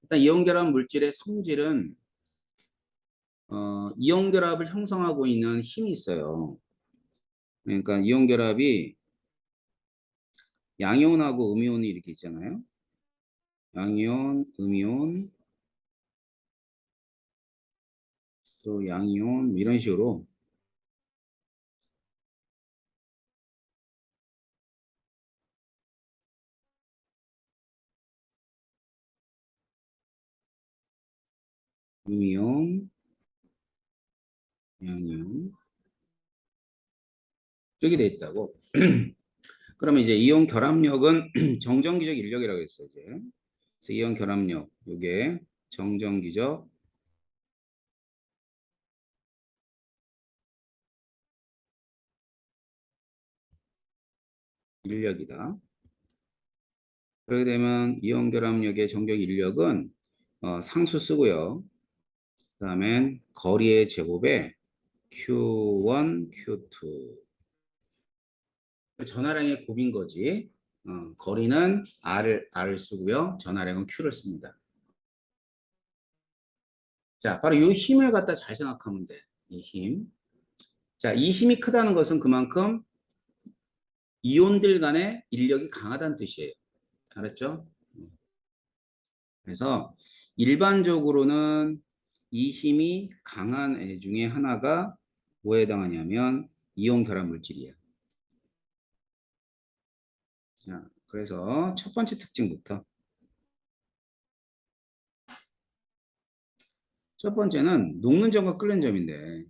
일단 이온결합 물질의 성질은 이온결합을 형성하고 있는 힘이 있어요. 그러니까 이온결합이 양이온하고 음이온이 이렇게 있잖아요. 양이온, 음이온, 또 양이온 이런 식으로 음이온, 양이온 이렇게 돼 있다고. 그러면 이제 이온 결합력은 정전기적 인력이라고 했어요. 이제 그래서 이온 결합력 이게 정전기적 인력이다. 그렇게 되면 이온 결합력의 정적 인력은 상수 쓰고요. 그 다음엔 거리의 제곱에 Q1, Q2 전하량의 곱인 거지. 거리는 R을 쓰고요. 전하량은 Q를 씁니다. 자, 바로 이 힘을 갖다 잘 생각하면 돼. 이 힘. 자, 이 힘이 크다는 것은 그만큼 이온들 간의 인력이 강하다는 뜻이에요. 알았죠? 그래서 일반적으로는 이 힘이 강한 애 중에 하나가 뭐에 해당하냐면 이온 결합 물질이에요. 자, 그래서 첫 번째 특징부터. 첫 번째는 녹는 점과 끓는 점인데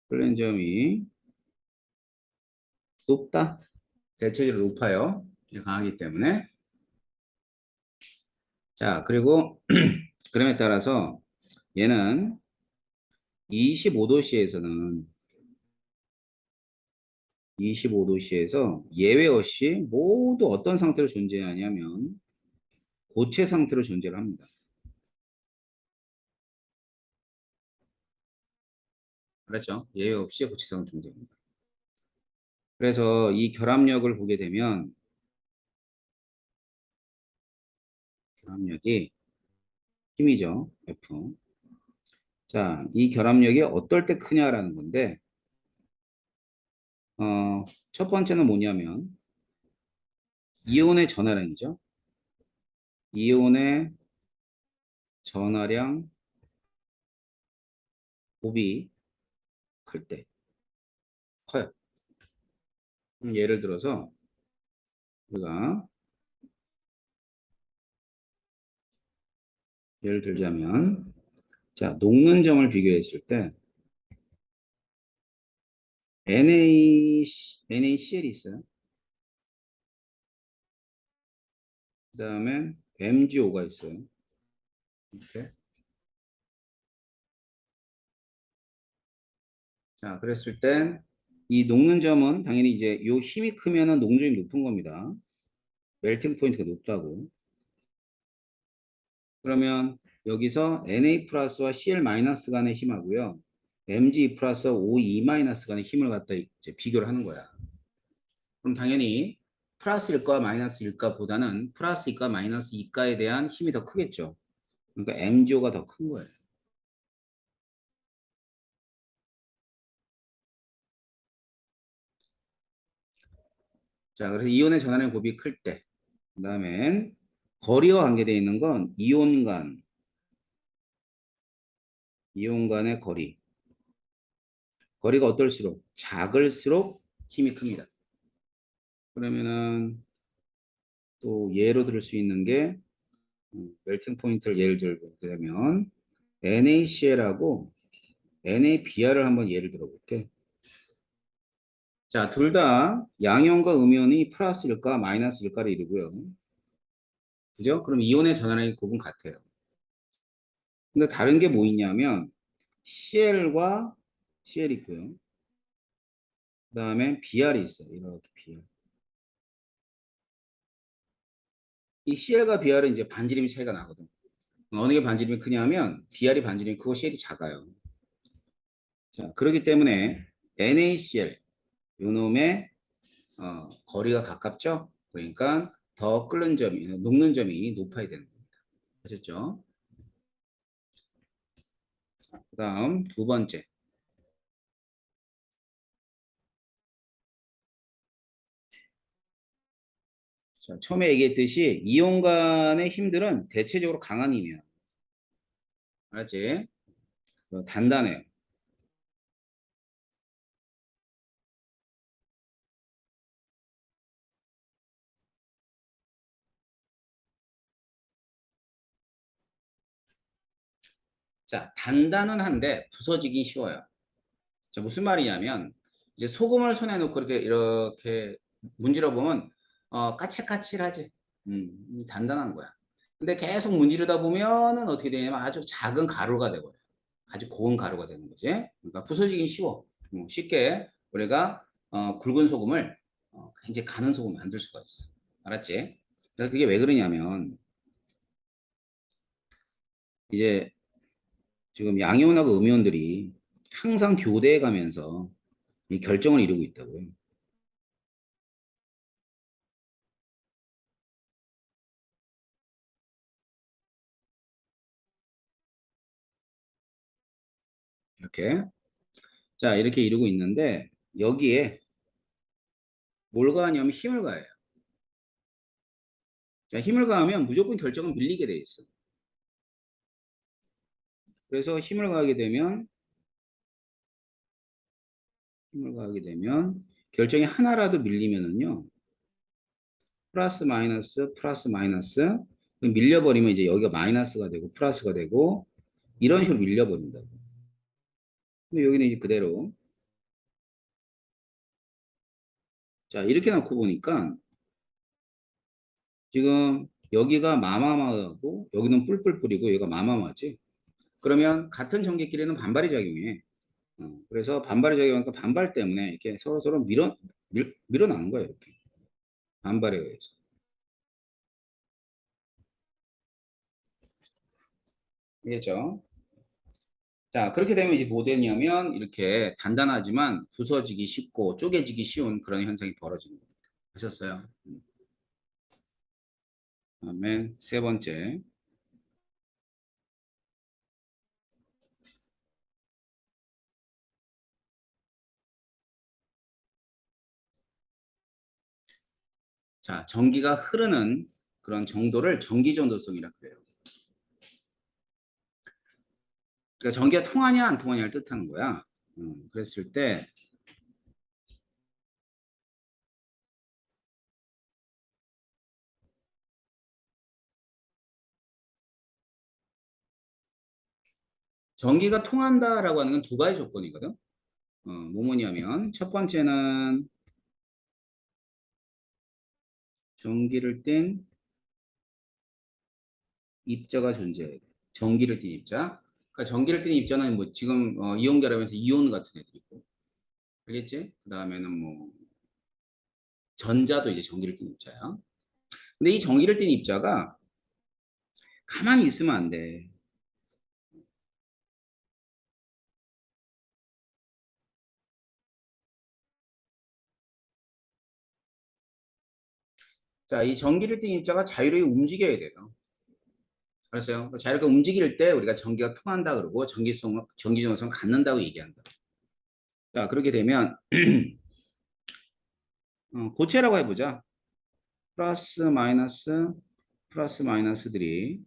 끓는 점이 높다. 대체적으로 높아요. 강하기 때문에. 자, 그리고 그럼에 따라서 얘는 25도씨에서는 25도씨에서 예외 없이 모두 어떤 상태로 존재하냐면 고체 상태로 존재를 합니다. 그렇죠? 예외 없이 고체 상태로 존재합니다. 그래서 이 결합력을 보게 되면 결합력이 힘이죠. F. 자, 이 결합력이 어떨 때 크냐라는 건데 첫 번째는 뭐냐면 이온의 전하량이죠. 이온의 전하량 곱이 클 때 커요. 예를 들어서 우리가 예를 들자면 자, 녹는 점을 비교했을 때 NaCl이 있어요. 그 다음에 MgO가 있어요. 이렇게. 자, 그랬을 땐 이 녹는 점은 당연히 이제 요 힘이 크면은 녹는 점이 높은 겁니다. 멜팅 포인트가 높다고. 그러면 여기서 Na 플러스와 Cl 마이너스 간의 힘하고요. Mg 플러스 OE 마이너스 간의 힘을 갖다 이제 비교를 하는 거야. 그럼 당연히 플러스일까 마이너스일까 보다는 플러스일까 마이너스일까에 대한 힘이 더 크겠죠. 그러니까 MgO가 더 큰 거예요. 자, 그래서 이온의 전하량 곱이 클 때, 그 다음엔 거리와 관계되어 있는 건 이온 간의 거리. 거리가 어떨수록 작을수록 힘이 큽니다. 그러면은 또 예로 들을 수 있는 게 멜팅 포인트를 예를 들게 되면 NaCl하고 NaBr을 한번 예를 들어볼게. 자, 둘 다 양이온과 음이온이 플러스일까 마이너스일까를 이루고요. 그죠? 그럼 이온의 전하량이 곱은 같아요. 근데 다른 게 뭐 있냐면 CL과 CL이 있고요. 그 다음에 BR이 있어요. 이렇게 BR. 이 CL과 BR은 이제 반지름이 차이가 나거든. 어느 게 반지름이 크냐면 BR이 반지름이 크고 CL이 작아요. 자, 그렇기 때문에 NaCl, 요놈의 거리가 가깝죠? 그러니까 더 끓는 점이, 녹는 점이 높아야 되는 겁니다. 아셨죠? 그 다음 두 번째. 자, 처음에 얘기했듯이 이온 간의 힘들은 대체적으로 강한 힘이야. 알았지? 단단해요. 자, 단단은 한데 부서지기 쉬워요. 자, 무슨 말이냐면 이제 소금을 손에 놓고 이렇게 문질러 보면 까칠까칠하지. 단단한 거야. 근데 계속 문지르다 보면은 어떻게 되냐면 아주 작은 가루가 되고요. 아주 고운 가루가 되는 거지. 그러니까 부서지긴 쉬워. 쉽게 우리가 굵은 소금을 굉장히 가는 소금 만들 수가 있어. 알았지? 그래서 그게 왜 그러냐면 이제 지금 양이온하고 음이온들이 항상 교대해 가면서 이 결정을 이루고 있다고요. 이렇게. 자, 이렇게 이루고 있는데 여기에 뭘 가하냐면 힘을 가해요. 자, 힘을 가하면 무조건 결정은 밀리게 돼 있어. 그래서 힘을 가하게 되면 결정이 하나라도 밀리면은요. 플러스 마이너스 밀려버리면 이제 여기가 마이너스가 되고 플러스가 되고 이런 식으로 밀려버린다고. 근데 여기는 이제 그대로 자 이렇게 놓고 보니까 지금 여기가 마마마하고 여기는 뿔뿔뿔이고 여기가 마마마지. 그러면 같은 전기끼리는 반발이 작용해. 그래서 반발이 작용하니까 반발 때문에 이렇게 서로 밀어나는 거예요. 이렇게 반발에 의해서. 알겠죠? 자, 그렇게 되면 이제 뭐 되냐면 이렇게 단단하지만 부서지기 쉽고 쪼개지기 쉬운 그런 현상이 벌어지는 겁니다. 하셨어요? 그다음에 세 번째. 자, 전기가 흐르는 그런 정도를 전기 전도성이라 그래요. 그러니까 전기가 통하냐 안 통하냐를 뜻하는 거야. 그랬을 때 전기가 통한다라고 하는 건 두 가지 조건이거든. 뭐냐면 첫 번째는 전기를 띤 입자가 존재해야 돼. 전기를 띤 입자. 그러니까 전기를 띤 입자는 뭐 지금 이온 결합에서 이온 같은 애들 있고, 알겠지? 그 다음에는 뭐 전자도 이제 전기를 띤 입자야. 근데 이 전기를 띤 입자가 가만히 있으면 안 돼. 자, 이 전기를 띤 입자가 자유롭게 움직여야 돼요. 알았어요? 자유롭게 움직일 때 우리가 전기가 통한다 그러고 전기 전도성을 갖는다고 얘기한다. 자, 그렇게 되면 고체라고 해보자. 플러스 마이너스 플러스 마이너스들이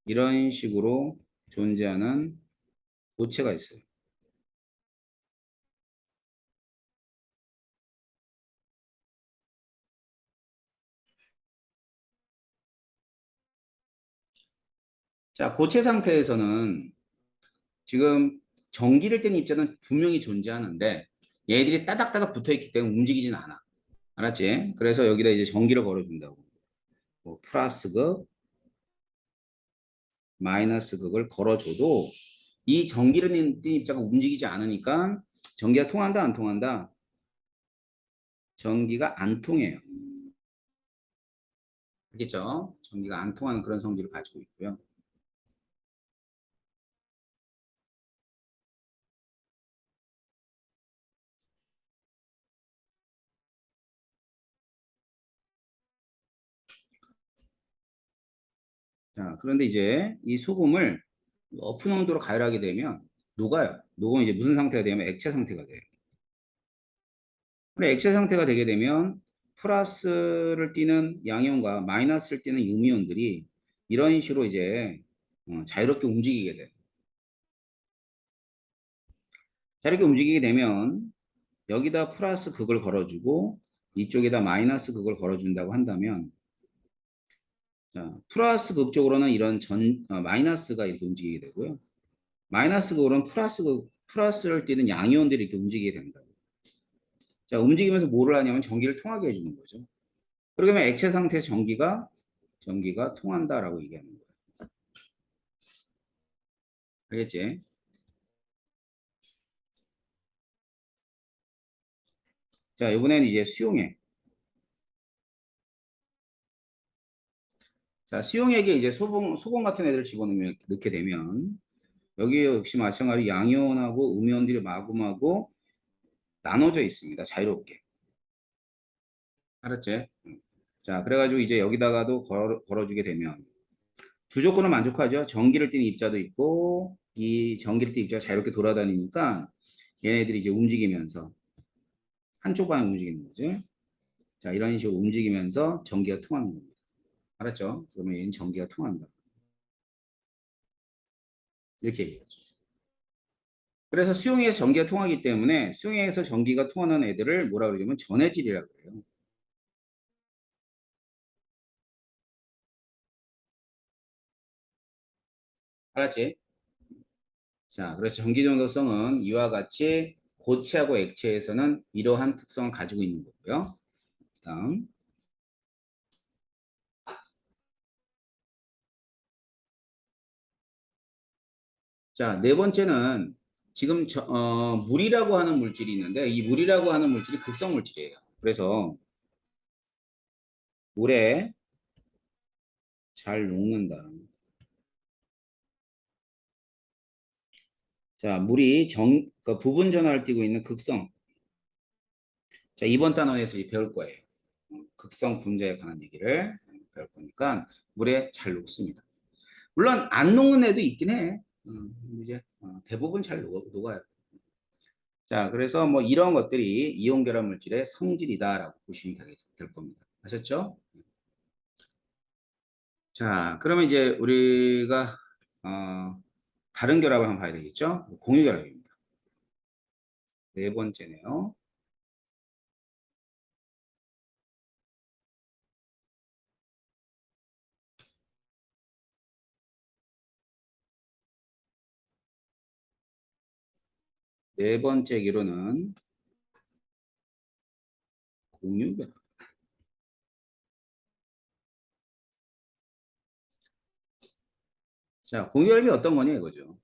이런 식으로 존재하는 고체가 있어요. 자, 고체 상태에서는 지금 전기를 뗀 입자는 분명히 존재하는데 얘들이 따닥따닥 붙어 있기 때문에 움직이진 않아. 알았지? 그래서 여기다 이제 전기를 걸어준다고. 뭐 플러스 극, 마이너스 극을 걸어줘도 이 전기를 뗀 입자가 움직이지 않으니까 전기가 통한다, 안 통한다? 전기가 안 통해요. 알겠죠? 전기가 안 통하는 그런 성질을 가지고 있고요. 자, 그런데 이제 이 소금을 높은 온도로 가열하게 되면 녹아요. 녹으면 이제 무슨 상태가 되냐면 액체 상태가 돼요. 그래, 액체 상태가 되게 되면 플러스를 띠는 양이온과 마이너스를 띠는 음이온들이 이런 식으로 이제 자유롭게 움직이게 돼요. 자유롭게 움직이게 되면 여기다 플러스 극을 걸어주고 이쪽에다 마이너스 극을 걸어준다고 한다면 자, 플러스 극쪽으로는 이런 마이너스가 이렇게 움직이게 되고요. 마이너스 극으로는 플러스를 띠는 양이온들이 이렇게 움직이게 된다. 자, 움직이면서 뭐를 하냐면 전기를 통하게 해주는 거죠. 그러면 액체 상태에서 전기가 통한다라고 얘기하는 거예요. 알겠지? 자, 이번에는 이제 수용액. 자, 수용액에 이제 소금 같은 애들을 넣게 되면 여기에 역시 마찬가지로 양이온하고 음이온들이 마구마구 나눠져 있습니다. 자유롭게. 알았지? 자, 그래가지고 이제 여기다가도 걸어주게 되면 두 조건을 만족하죠. 전기를 띠는 입자도 있고 이 전기를 띠는 입자가 자유롭게 돌아다니니까 얘네들이 이제 움직이면서 한쪽 방향 움직이는 거지. 자, 이런 식으로 움직이면서 전기가 통하는 겁니다. 알았죠? 그러면 얘는 전기가 통한다. 이렇게 얘기하죠. 그래서 수용에서 전기가 통하기 때문에 수용에서 전기가 통하는 애들을 뭐라 그러냐면 전해질이라고 그래요. 알았지? 자, 그래서 전기 정도성은 이와 같이 고체하고 액체에서는 이러한 특성을 가지고 있는 거고요. 다음. 자, 네 번째는 지금 물이라고 하는 물질이 있는데 이 물이라고 하는 물질이 극성 물질이에요. 그래서 물에 잘 녹는다. 자, 물이 그 부분 전하를 띠고 있는 극성. 자, 이번 단원에서 배울 거예요. 극성 분자에 관한 얘기를 배울 거니까 물에 잘 녹습니다. 물론 안 녹는 애도 있긴 해. 근데 이제 대부분 잘 녹아요. 자, 그래서 뭐 이런 것들이 이온 결합 물질의 성질이다라고 보시면 될 겁니다. 아셨죠? 자, 그러면 이제 우리가 다른 결합을 한번 봐야 되겠죠? 공유 결합입니다. 네 번째네요. 네 번째 기로는 공유 결합. 자, 공유 결합이 어떤 거냐 이거죠.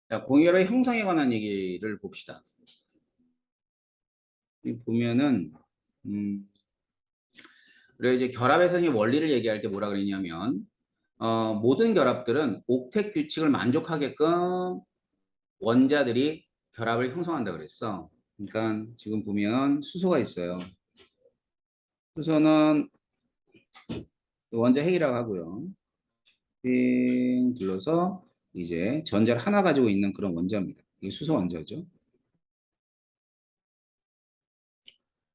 자, 공유 결합의 형성에 관한 얘기를 봅시다. 여기 보면은 그래 이제 결합에서 원리를 얘기할 때 뭐라 그랬냐면 모든 결합들은 옥텟 규칙을 만족하게끔 원자들이 결합을 형성한다 그랬어. 그러니까 지금 보면 수소가 있어요. 수소는 원자 핵이라고 하고요. 빙 둘러서 이제 전자를 하나 가지고 있는 그런 원자입니다. 이게 수소 원자죠.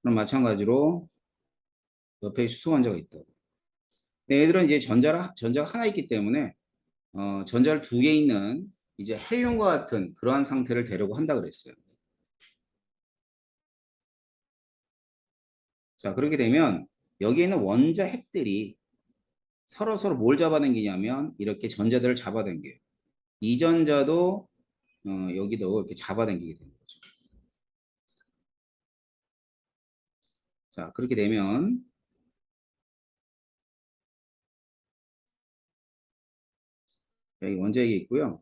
그럼 마찬가지로 옆에 수소 원자가 있다. 네, 얘들은 이제 전자가 하나 있기 때문에 전자를 두 개 있는 이제 헬륨과 같은 그러한 상태를 되려고 한다 그랬어요. 자, 그렇게 되면 여기에 있는 원자 핵들이 서로 뭘 잡아당기냐면 이렇게 전자들을 잡아당겨요. 이 전자도 여기도 이렇게 잡아당기게 되는 거죠. 자, 그렇게 되면 여기 원자핵이 있고요.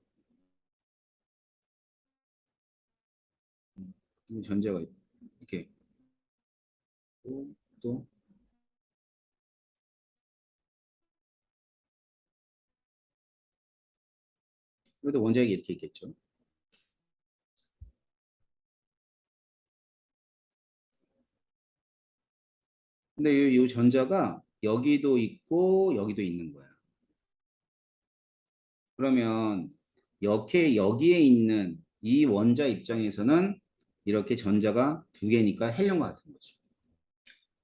전자가 이렇게 또 그래도 원자핵이 이렇게 있겠죠. 근데 이 전자가 여기도 있고 여기도 있는 거야. 그러면 여기에 있는 이 원자 입장에서는 이렇게 전자가 두 개니까 헬륨과 같은 거지.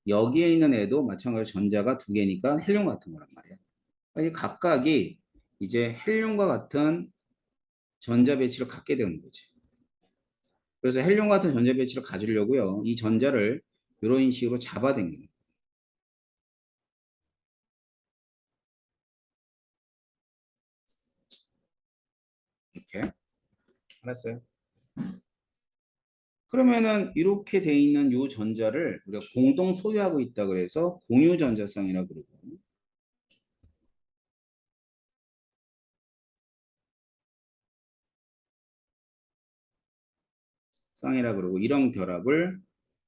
여기에 있는 애도 마찬가지로 전자가 두 개니까 헬륨과 같은 거란 말이야. 그러니까 각각이 이제 헬륨과 같은 전자 배치를 갖게 되는 거지. 그래서 헬륨 같은 전자 배치를 가지려고요. 이 전자를 이런 식으로 잡아당기는 거예요. 이렇게. 알았어요? 그러면은 이렇게 돼 있는 이 전자를 우리가 공동 소유하고 있다 그래서 공유 전자쌍이라고 그러고 쌍이라 그러고 이런 결합을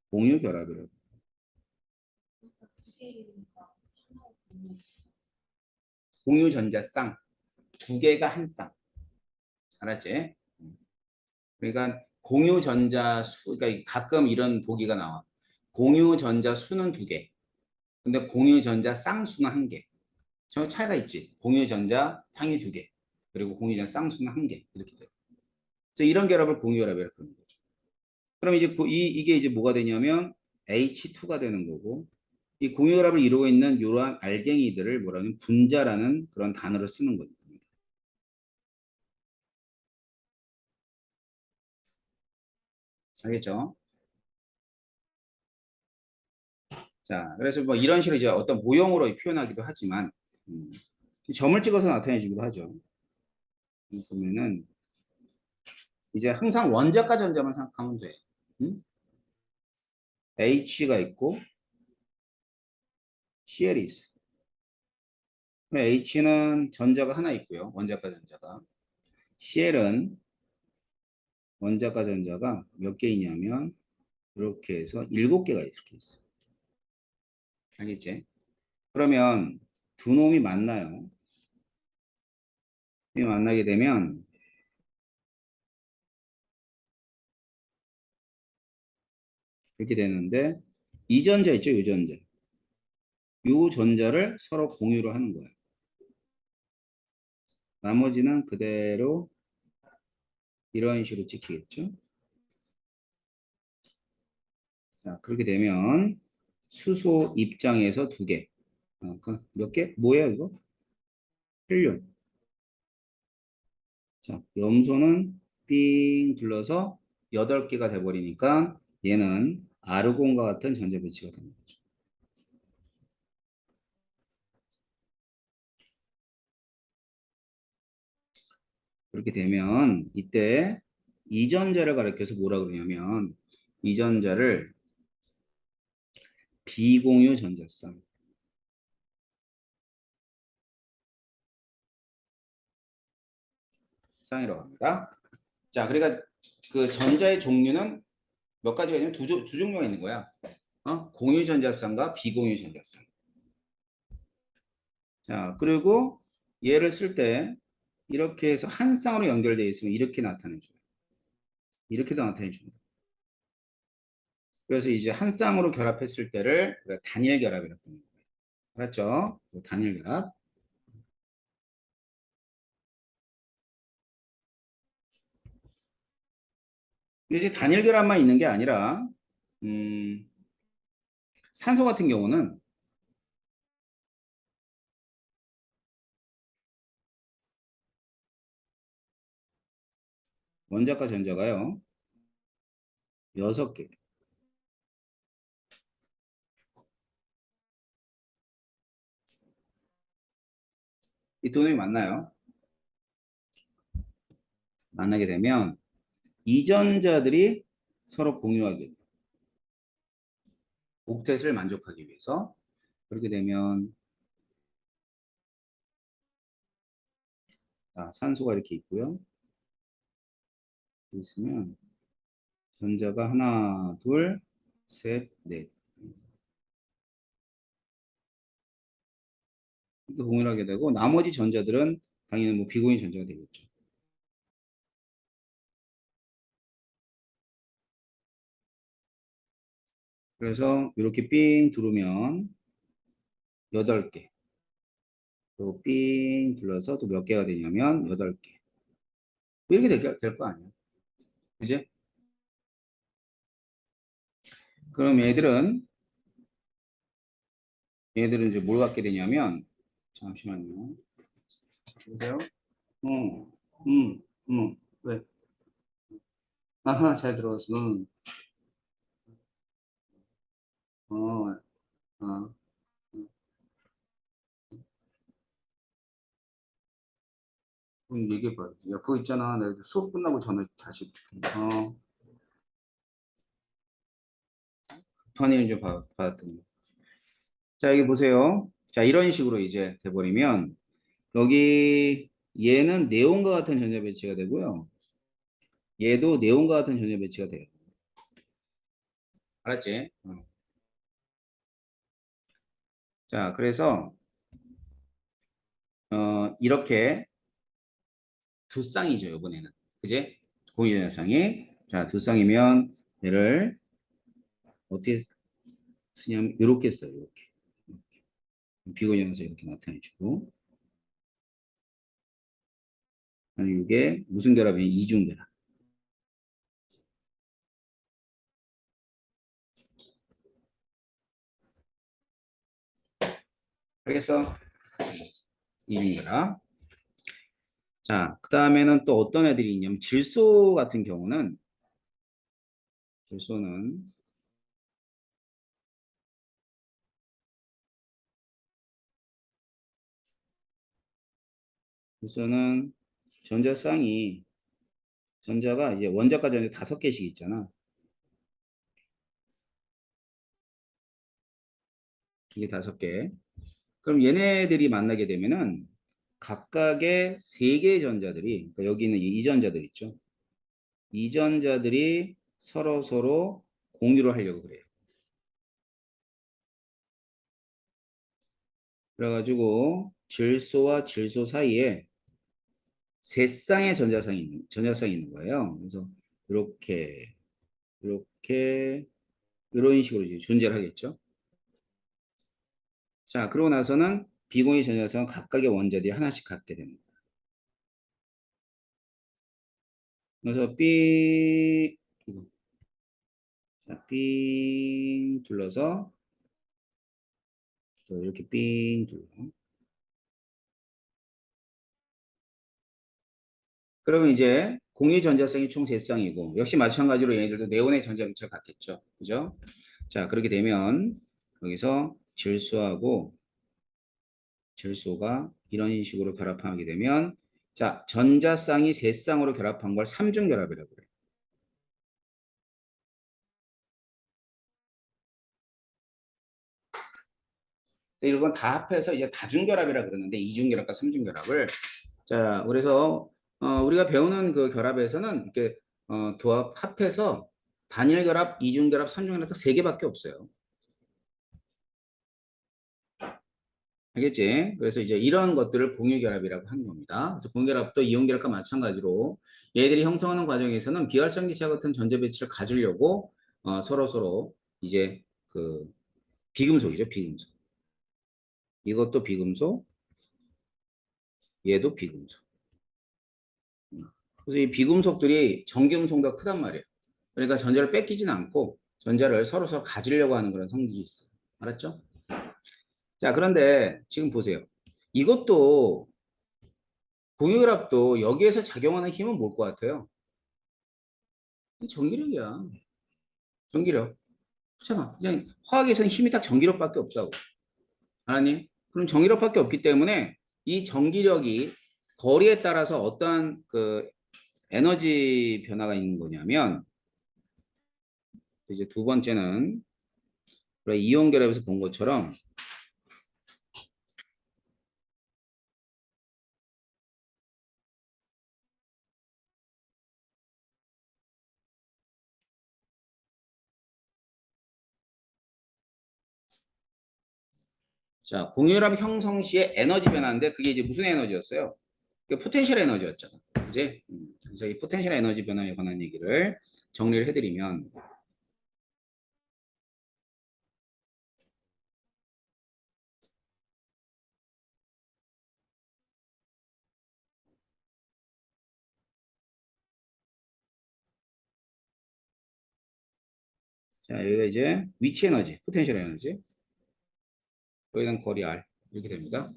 공유 결합이라고. 공유 전자쌍 두 개가 한 쌍. 알았지? 그러니까 공유 전자 수 그러니까 가끔 이런 보기가 나와. 공유 전자 수는 두 개. 근데 공유 전자 쌍수는 한 개. 저 차이가 있지. 공유 전자 탕이 두 개. 그리고 공유 전자 쌍수는 한 개. 이렇게 돼. 그래서 이런 결합을 공유 결합이라고 부르는 거죠. 그럼 이제 이게 이제 뭐가 되냐면 H2가 되는 거고 이 공유결합을 이루고 있는 이러한 알갱이들을 뭐라면 분자라는 그런 단어를 쓰는 겁니다. 알겠죠? 자, 그래서 뭐 이런 식으로 이제 어떤 모형으로 표현하기도 하지만 음, 점을 찍어서 나타내주기도 하죠. 보면은 이제 항상 원자과 전자만 생각하면 돼. 음? H가 있고 Cl이 있어. H는 전자가 하나 있고요. 원자과 전자가. Cl은 원자과 전자가 몇 개 있냐면 이렇게 해서 7개가 이렇게 있어요. 알겠지? 그러면 두 놈이 만나요. 이 만나게 되면 이렇게 되는데 이 전자 있죠? 이 전자. 이 전자를 서로 공유를 하는 거예요. 나머지는 그대로 이런 식으로 찍히겠죠? 자, 그렇게 되면 수소 입장에서 두 개. 몇 개? 뭐예요, 이거? 헬륨. 자, 염소는 삥 둘러서 8개가 돼버리니까 얘는 아르곤과 같은 전자 배치가 됩니다. 그렇게 되면 이때 이전자를 가리켜서 뭐라 그러냐면 이전자를 비공유 전자쌍 쌍이라고 합니다. 자, 그러니까 그 전자의 종류는 몇 가지가 있냐면 두 종류가 있는 거야. 공유 전자쌍과 비공유 전자쌍. 자, 그리고 얘를 쓸 때 이렇게 해서 한 쌍으로 연결되어 있으면 이렇게 나타내줘요. 이렇게도 나타내줍니다. 그래서 이제 한 쌍으로 결합했을 때를 단일 결합이라고 합니다. 알았죠? 단일 결합. 이제 단일 결합만 있는 게 아니라 음, 산소 같은 경우는 원자과 전자가요. 6개. 이 두 놈이 만나요. 만나게 되면 이전자들이 서로 공유하게 돼요. 옥텟을 만족하기 위해서. 그렇게 되면 산소가 이렇게 있고요. 있으면 전자가 하나, 둘, 셋, 넷. 이렇게 공유하게 되고 나머지 전자들은 당연히 뭐 비공유 전자가 되겠죠. 그래서 이렇게 삥 두르면 8개. 또 삥 둘러서 또 몇 개가 되냐면 8개. 이렇게 될 거 아니야. 그지? 그럼 얘들은 이제 뭘 갖게 되냐면, 잠시만요. 보세요. 어, 왜? 아하, 잘 들어왔어. 어, 어. 그럼 얘기해봐. 야, 그거 있잖아. 내가 수업 끝나고 전에 다시 줄게. 편의를 좀 받았더니. 자, 여기 보세요. 자, 이런 식으로 이제 돼버리면, 여기, 얘는 네온과 같은 전자 배치가 되고요. 얘도 네온과 같은 전자 배치가 돼요. 알았지? 자, 그래서, 이렇게 두 쌍이죠, 이번에는. 그지? 공유전자 쌍이. 자, 두 쌍이면, 얘를 어떻게 쓰냐면, 이렇게 써요, 이렇게. 비고연에서 이렇게 나타내주고. 이게 무슨 결합이냐? 이중 결합. 알겠어? 이중 결합. 자, 그 다음에는 또 어떤 애들이 있냐면, 질소 같은 경우는, 질소는, 질소는 전자쌍이, 전자가 이제 원자과 전자 5개씩 있잖아. 이게 5개. 그럼 얘네들이 만나게 되면은, 각각의 3개의 전자들이, 그러니까 여기 있는 이 전자들 있죠. 이 전자들이 서로 공유를 하려고 그래요. 그래가지고 질소와 질소 사이에 세 쌍의 전자쌍이 있는 거예요. 그래서 이렇게 이렇게 이런 식으로 이제 존재를 하겠죠. 자, 그러고 나서는 비공유 전자쌍은 각각의 원자들이 하나씩 갖게 됩니다. 그래서 삥 둘러서 또 이렇게 삥 둘러. 그러면 이제 공유 전자쌍이 총 3쌍이고 역시 마찬가지로 얘네들도 네온의 전자 위치가 같겠죠. 그죠? 자, 그렇게 되면 여기서 질소가 이런 식으로 결합하게 되면 자, 전자쌍이 3쌍으로 결합한 걸 삼중결합이라고 그래요. 이건 다 합해서 이제 다중결합이라고 그러는데 이중결합과 삼중결합을 자, 그래서 우리가 배우는 그 결합에서는 이렇게 도합 합해서 단일결합, 이중결합, 삼중결합 딱 3개밖에 없어요. 알겠지? 그래서 이제 이런 것들을 공유결합이라고 하는 겁니다. 그래서 공유결합도 이온결합과 마찬가지로 얘들이 형성하는 과정에서는 비활성 기차 같은 전자 배치를 가지려고 서로 이제 그 비금속이죠, 비금속. 이것도 비금속, 얘도 비금속. 그래서 이 비금속들이 전기음성보다 크단 말이에요. 그러니까 전자를 뺏기진 않고 전자를 서로 가지려고 하는 그런 성질이 있어요. 알았죠? 자, 그런데 지금 보세요. 이것도 공유결합도 여기에서 작용하는 힘은 뭘 것 같아요? 전기력이야. 전기력. 그렇잖아. 그냥 화학에서는 힘이 딱 전기력밖에 없다고. 알았니? 그럼 전기력밖에 없기 때문에 이 전기력이 거리에 따라서 어떠한 그 에너지 변화가 있는 거냐면 이제 두 번째는 그래, 이온 결합에서 본 것처럼 자, 공유결합 형성 시에 에너지 변화인데 그게 이제 무슨 에너지였어요? 그 포텐셜 에너지였잖아. 그지? 그래서 이 포텐셜 에너지 변화에 관한 얘기를 정리를 해드리면 자, 여기가 이제 위치 에너지, 포텐셜 에너지. 여기는 거리 R. 이렇게 됩니다.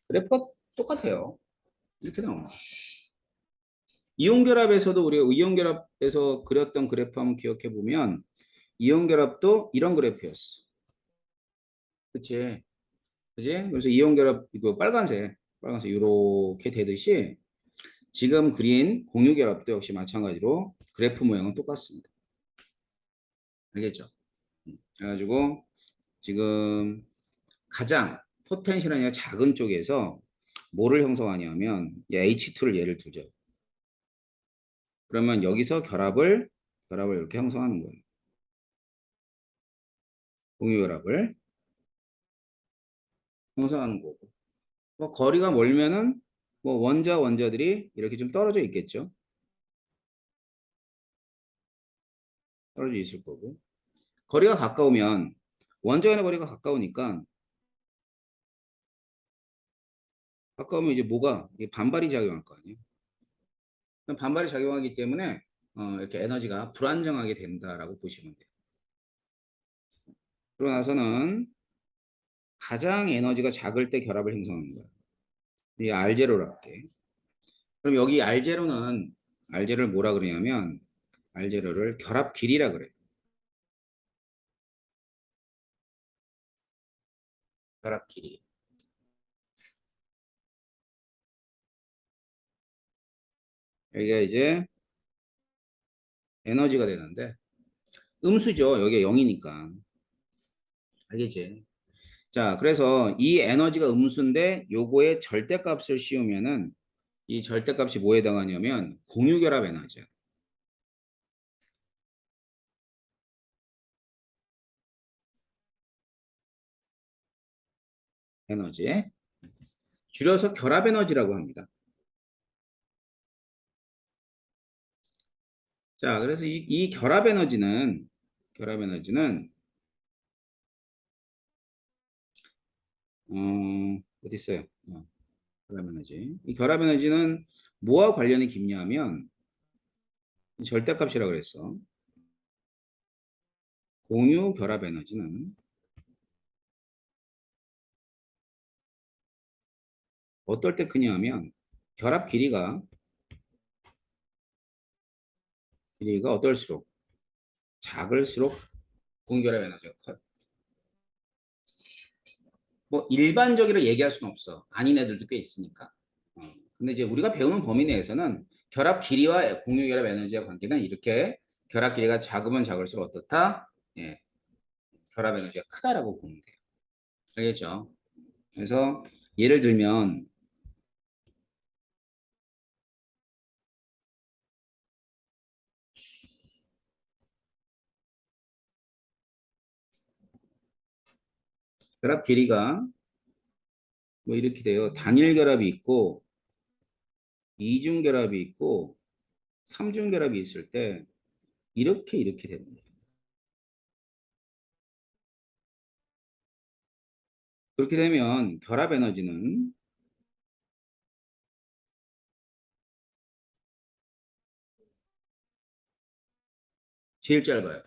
그래프가 똑같아요. 이렇게 나옵니다. 이온결합에서도 우리가 이온결합에서 그렸던 그래프 한번 기억해 보면 이온결합도 이런 그래프였어. 그치? 그지? 그래서 이온결합 이거 빨간색 이렇게 되듯이 지금 그린 공유결합도 역시 마찬가지로 그래프 모양은 똑같습니다. 알겠죠? 그래가지고 지금 가장 포텐셜이 아니라 작은 쪽에서 뭐를 형성하냐면 H2를 예를 들죠. 그러면 여기서 결합을 이렇게 형성하는 거예요. 공유결합을 형성하는 거고. 뭐 거리가 멀면은 뭐 원자들이 이렇게 좀 떨어져 있겠죠. 떨어져 있을 거고. 거리가 가까우면 원자 간의 거리가 가까우면 이제 뭐가 이게 반발이 작용할 거 아니에요. 그럼 반발이 작용하기 때문에 이렇게 에너지가 불안정하게 된다라고 보시면 돼요. 그러고 나서는 가장 에너지가 작을 때 결합을 형성하는 거예요. 이 R0로 할게. 그럼 여기 R0를 뭐라 그러냐면 R0를 결합 길이라 그래요. 결합 길이. 여기가 이제 에너지가 되는데 음수죠. 여기가 0이니까. 알겠지? 자, 그래서 이 에너지가 음수인데 요거의 절대값을 씌우면은 이 절대값이 뭐에 해당하냐면 공유결합 에너지야. 에너지. 줄여서 결합 에너지라고 합니다. 자, 그래서 이 결합 에너지는 어디 있어요? 결합 에너지. 이 결합 에너지는 뭐와 관련이 깊냐면 절대값이라고 그랬어. 공유 결합 에너지는 어떨 때 크냐 하면 결합 길이가 어떨수록 작을수록 공유 결합 에너지가 커요. 뭐 일반적으로 얘기할 수는 없어. 아닌 애들도 꽤 있으니까. 어, 근데 이제 우리가 배우는 범위 내에서는 결합 길이와 공유 결합 에너지의 관계는 이렇게 결합 길이가 작으면 작을수록 어떻다? 예, 결합 에너지가 크다라고 보면 돼요. 알겠죠? 그래서 예를 들면 결합 길이가 뭐 이렇게 돼요. 단일 결합이 있고 이중 결합이 있고 삼중 결합이 있을 때 이렇게 되는 거예요. 그렇게 되면 결합 에너지는 제일 짧아요.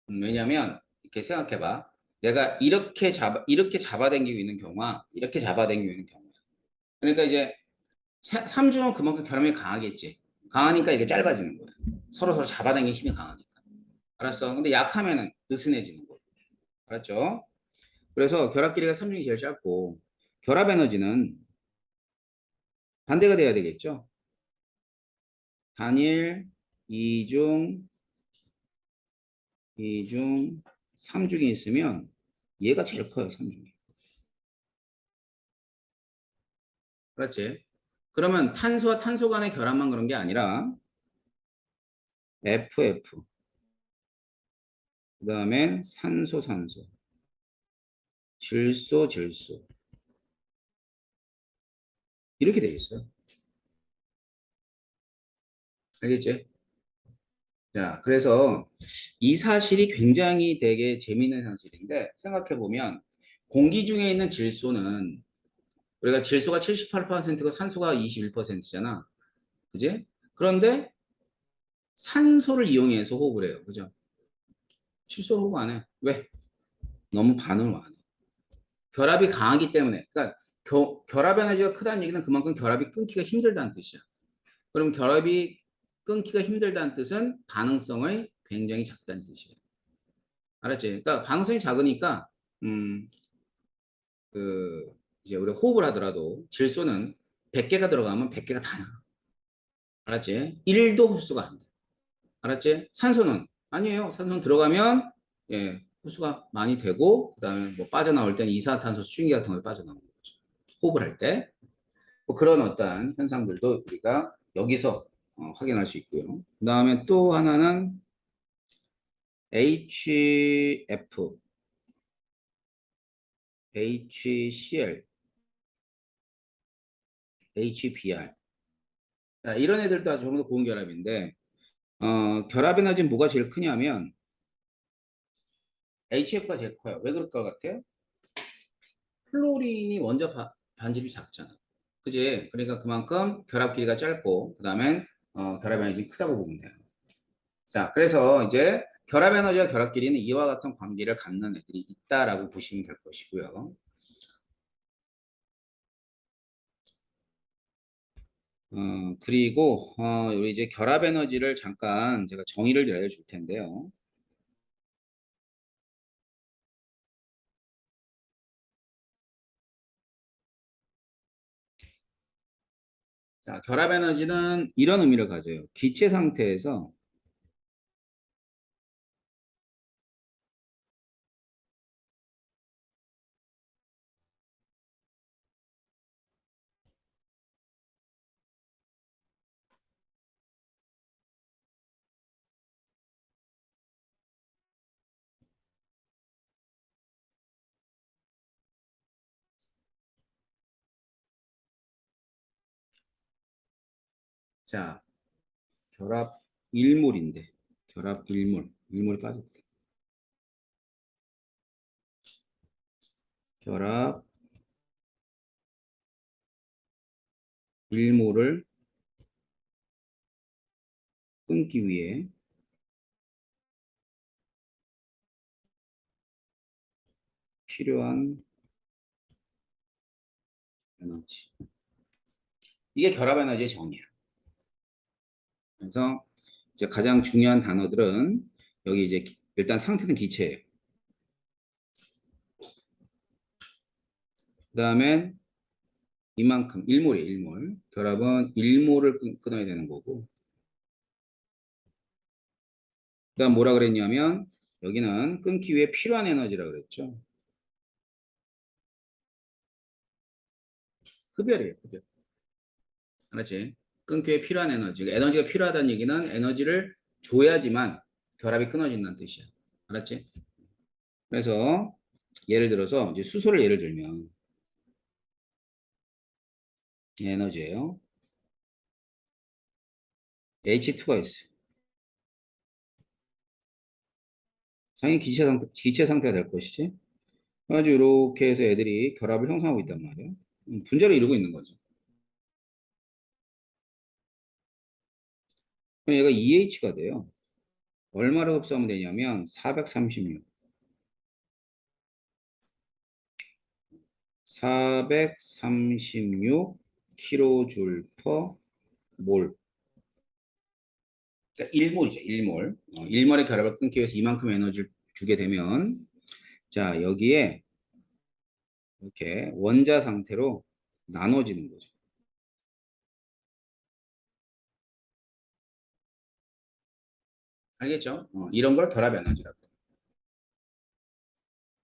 왜냐하면 이렇게 생각해봐. 내가 이렇게 잡아당기고 있는 경우와 이렇게 잡아당기고 있는 경우야. 그러니까 이제 삼중은 그만큼 결함이 강하겠지. 강하니까 이게 짧아지는 거야. 서로 잡아당기는 힘이 강하니까. 알았어. 근데 약하면은 느슨해지는 거야. 알았죠? 그래서 결합 길이가 삼중이 제일 짧고 결합 에너지는 반대가 돼야 되겠죠. 단일, 이중, 삼중이 있으면 얘가 제일 커요, 삼중이. 그렇지? 그러면 탄소와 탄소 간의 결합만 그런 게 아니라 FF, 그 다음에 산소, 질소 이렇게 돼 있어요. 알겠지? 자, 그래서 이 사실이 굉장히 되게 재미있는 사실인데 생각해 보면 공기 중에 있는 질소는 우리가 질소가 78%고 산소가 21%잖아. 그지? 그런데 산소를 이용해서 호흡을 해요. 그죠? 질소를 호흡 안 해. 왜? 너무 반응을 안 해. 결합이 강하기 때문에. 그러니까 결합 에너지가 크다는 얘기는 그만큼 결합이 끊기가 힘들다는 뜻이야. 그럼 결합이 끊기가 힘들다는 뜻은 반응성이 굉장히 작다는 뜻이에요. 알았지? 그러니까 반응성이 작으니까 음, 그 이제 우리가 호흡을 하더라도 질소는 100개가 들어가면 100개가 다 나. 알았지? 1도 흡수가 안 돼. 알았지? 산소는 아니에요. 산소는 들어가면 예, 흡수가 많이 되고 그다음에 뭐 빠져나올 때는 이산화탄소 수증기 같은 거 빠져나오는 거죠. 호흡을 할 때. 뭐 그런 어떤 현상들도 우리가 여기서 확인할 수 있고요. 그다음에 또 하나는 HF, HCl, HBr. 자, 이런 애들도 아주 전부 다 고온결합인데 결합 에너지는 뭐가 제일 크냐면 HF가 제일 커요. 왜 그럴 것 같아요? 플로린이 원자 반집이 작잖아. 그지? 그러니까 그만큼 결합 길이가 짧고 그다음에 결합 에너지 크다고 보면 돼요. 자, 그래서 이제 결합 에너지와 결합 길이는 이와 같은 관계를 갖는 애들이 있다라고 보시면 될 것이고요. 그리고 우리 이제 결합 에너지를 잠깐 제가 정의를 내려줄 텐데요. 자, 결합 에너지는 이런 의미를 가져요. 기체 상태에서 자, 결합 일몰인데 결합 일몰이 빠졌대. 결합 일몰을 끊기 위해 필요한 에너지. 이게 결합 에너지의 정의야. 그래서 이제 가장 중요한 단어들은 여기 이제 일단 상태는 기체예요. 그다음에 이만큼 일몰이에요, 일몰. 결합은 일몰을 끊어야 되는 거고. 그다음 뭐라 그랬냐면 여기는 끊기 위해 필요한 에너지라고 그랬죠. 흡열이에요, 흡열. 알았지? 끊기 위해 필요한 에너지. 에너지가 필요하다는 얘기는 에너지를 줘야지만 결합이 끊어진다는 뜻이야. 알았지? 그래서 예를 들어서 이제 수소를 예를 들면 에너지예요. H2가 있어요. 당연히 기체 상태가 될 것이지. 그래가지고 이렇게 해서 애들이 결합을 형성하고 있단 말이에요. 분자를 이루고 있는 거죠. 그럼 얘가 EH가 돼요. 얼마를 흡수하면 되냐면 436. 436 킬로줄 퍼 몰. 그러니까 1몰이죠. 1몰. 1몰의 결합을 끊기 위해서 이만큼 에너지를 주게 되면 자, 여기에 이렇게 원자 상태로 나눠지는 거죠. 알겠죠? 이런 걸 결합 에너지라고 해요.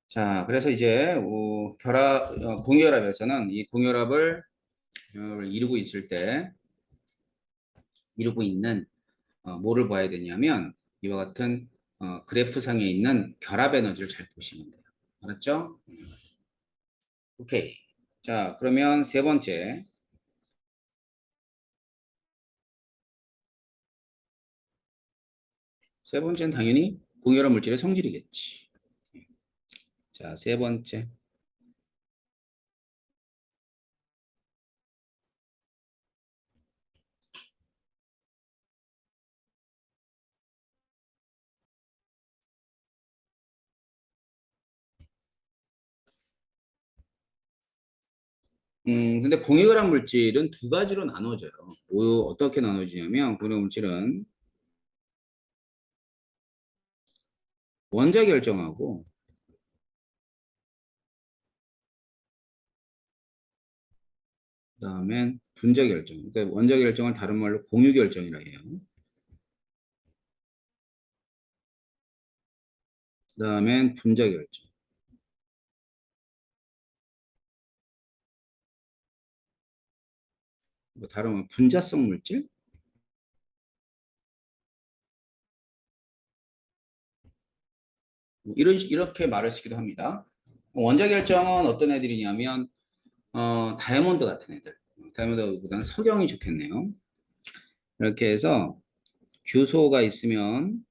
자, 그래서 이제 공유결합에서는 이 공유결합을 이루고 있을 때 이루고 있는 뭐를 봐야 되냐면 이와 같은 그래프상에 있는 결합 에너지를 잘 보시면 돼요. 알았죠? 오케이. 자, 그러면 세 번째. 세 번째는 당연히 공유결합 물질의 성질이겠지. 자, 세 번째. 근데 공유결합 물질은 두 가지로 나눠져요. 어떻게 나눠지냐면 공유결합 물질은 원자 결정하고 그다음에 분자 결정. 그러니까 원자 결정을 다른 말로 공유 결정이라 해요. 그다음에 분자 결정. 뭐 다른 말 분자성 물질? 뭐 이렇게 말을 쓰기도 합니다. 원자 결정은 어떤 애들이냐면 다이아몬드 같은 애들. 다이아몬드보다는 석영이 좋겠네요. 이렇게 해서 규소가 있으면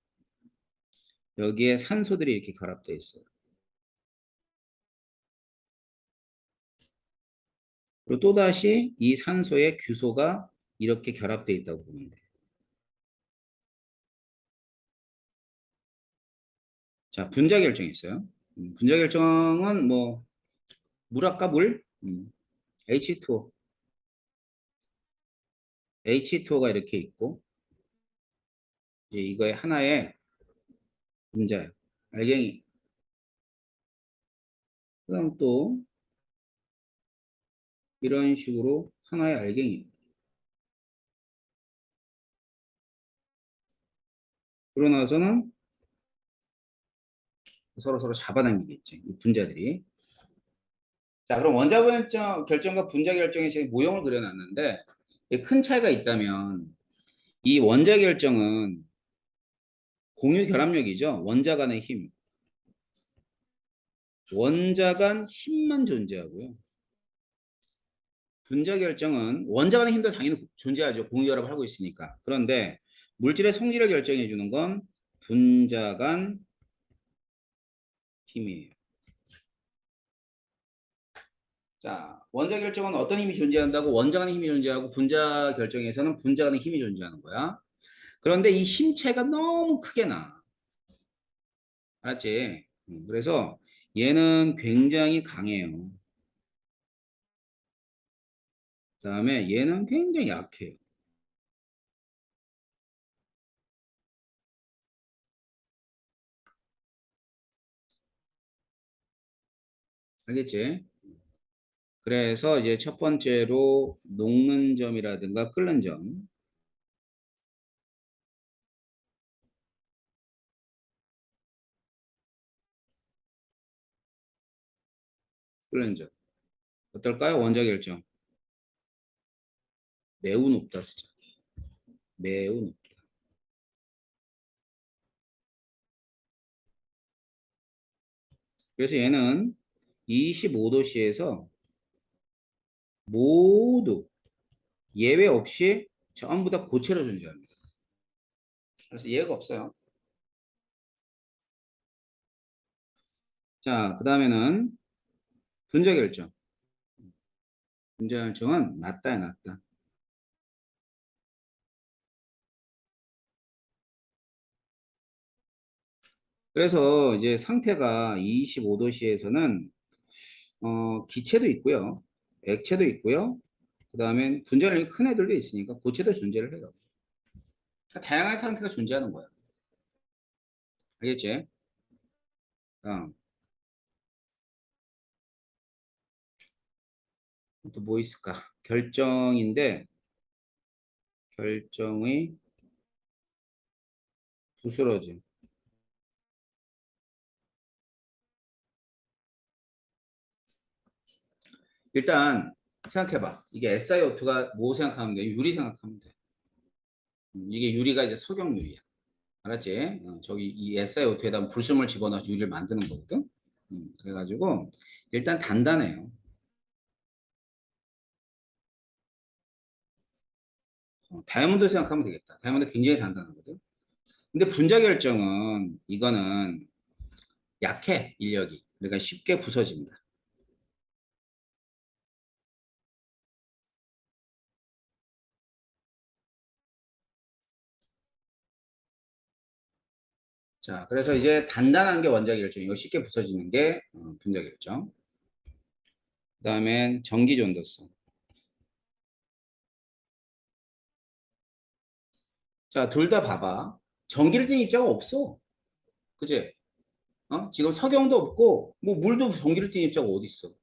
여기에 산소들이 이렇게 결합되어 있어요. 그리고 또다시 이 산소에 규소가 이렇게 결합되어 있다고 보면 돼요. 자, 분자 결정이 있어요. 분자 결정은 뭐 물 아까 물? H2O. H2O가 이렇게 있고 이제 이거의 하나의 분자예요. 알갱이. 그다음 또 이런 식으로 하나의 알갱이. 그러고 나서는 서로 잡아당기겠지. 이 분자들이. 자, 그럼 원자 결정과 분자 결정의 지금 모형을 그려놨는데 큰 차이가 있다면 이 원자 결정은 공유 결합력이죠. 원자 간의 힘. 원자 간 힘만 존재하고요. 분자 결정은 원자 간의 힘도 당연히 존재하죠. 공유 결합을 하고 있으니까. 그런데 물질의 성질을 결정해 주는 건 분자 간 힘이에요. 자, 원자 결정은 어떤 힘이 존재한다고? 원자 간의 힘이 존재하고 분자 결정에서는 분자 간의 힘이 존재하는 거야. 그런데 이 힘체가 너무 크게 나. 알았지? 그래서 얘는 굉장히 강해요. 그다음에 얘는 굉장히 약해요. 알겠지? 그래서 이제 첫 번째로 녹는 점이라든가 끓는 점, 끓는 점. 어떨까요? 원자 결정. 매우 높다 쓰죠. 매우 높다. 그래서 얘는 25도씨에서 모두 예외 없이 전부 다 고체로 존재합니다. 그래서 예외가 없어요. 자, 그 다음에는 분자 결정. 분자 결정은 낮다야, 낮다. 그래서 이제 상태가 25도씨에서는 기체도 있고요. 액체도 있고요. 그 다음에 분자량이 큰 애들도 있으니까 고체도 존재를 해요. 그러니까 다양한 상태가 존재하는 거야. 알겠지? 어, 또 뭐 있을까? 결정인데 결정의 부스러짐. 일단 생각해봐. 이게 SiO2가 뭐 생각하면 돼? 유리 생각하면 돼. 이게 유리가 이제 석영유리야. 알았지? 저기 이 SiO2에다 불순물 집어넣어서 유리를 만드는 거거든. 그래가지고 일단 단단해요. 다이아몬드 생각하면 되겠다. 다이아몬드 굉장히 단단하거든. 근데 분자 결정은 이거는 약해 인력이. 그러니까 쉽게 부서진다. 자, 그래서 이제 단단한 게 원자 결정, 이거 쉽게 부서지는 게 분자 결정. 그다음엔 전기 전도성. 자, 둘 다 봐봐. 전기를 띠는 입자가 없어. 그지? 지금 석영도 없고 뭐 물도 전기를 띠는 입자가 어디 있어?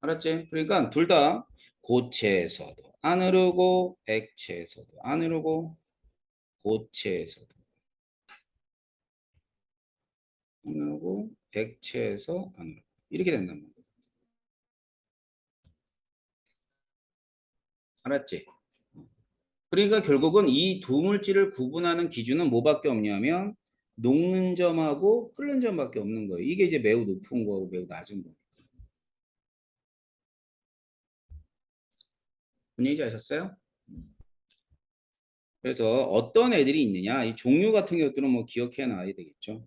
알았지? 그러니까 둘 다 고체에서도 안 흐르고 액체에서도 안 흐르고 고체에서도 안 흐르고 액체에서 안 흐르고 이렇게 된단 말이야. 알았지? 그러니까 결국은 이 두 물질을 구분하는 기준은 뭐밖에 없냐면 녹는 점하고 끓는 점밖에 없는 거예요. 이게 이제 매우 높은 거고 매우 낮은 거. 분위기 아셨어요? 그래서 어떤 애들이 있느냐? 이 종류 같은 것들은 뭐 기억해 놔야 되겠죠.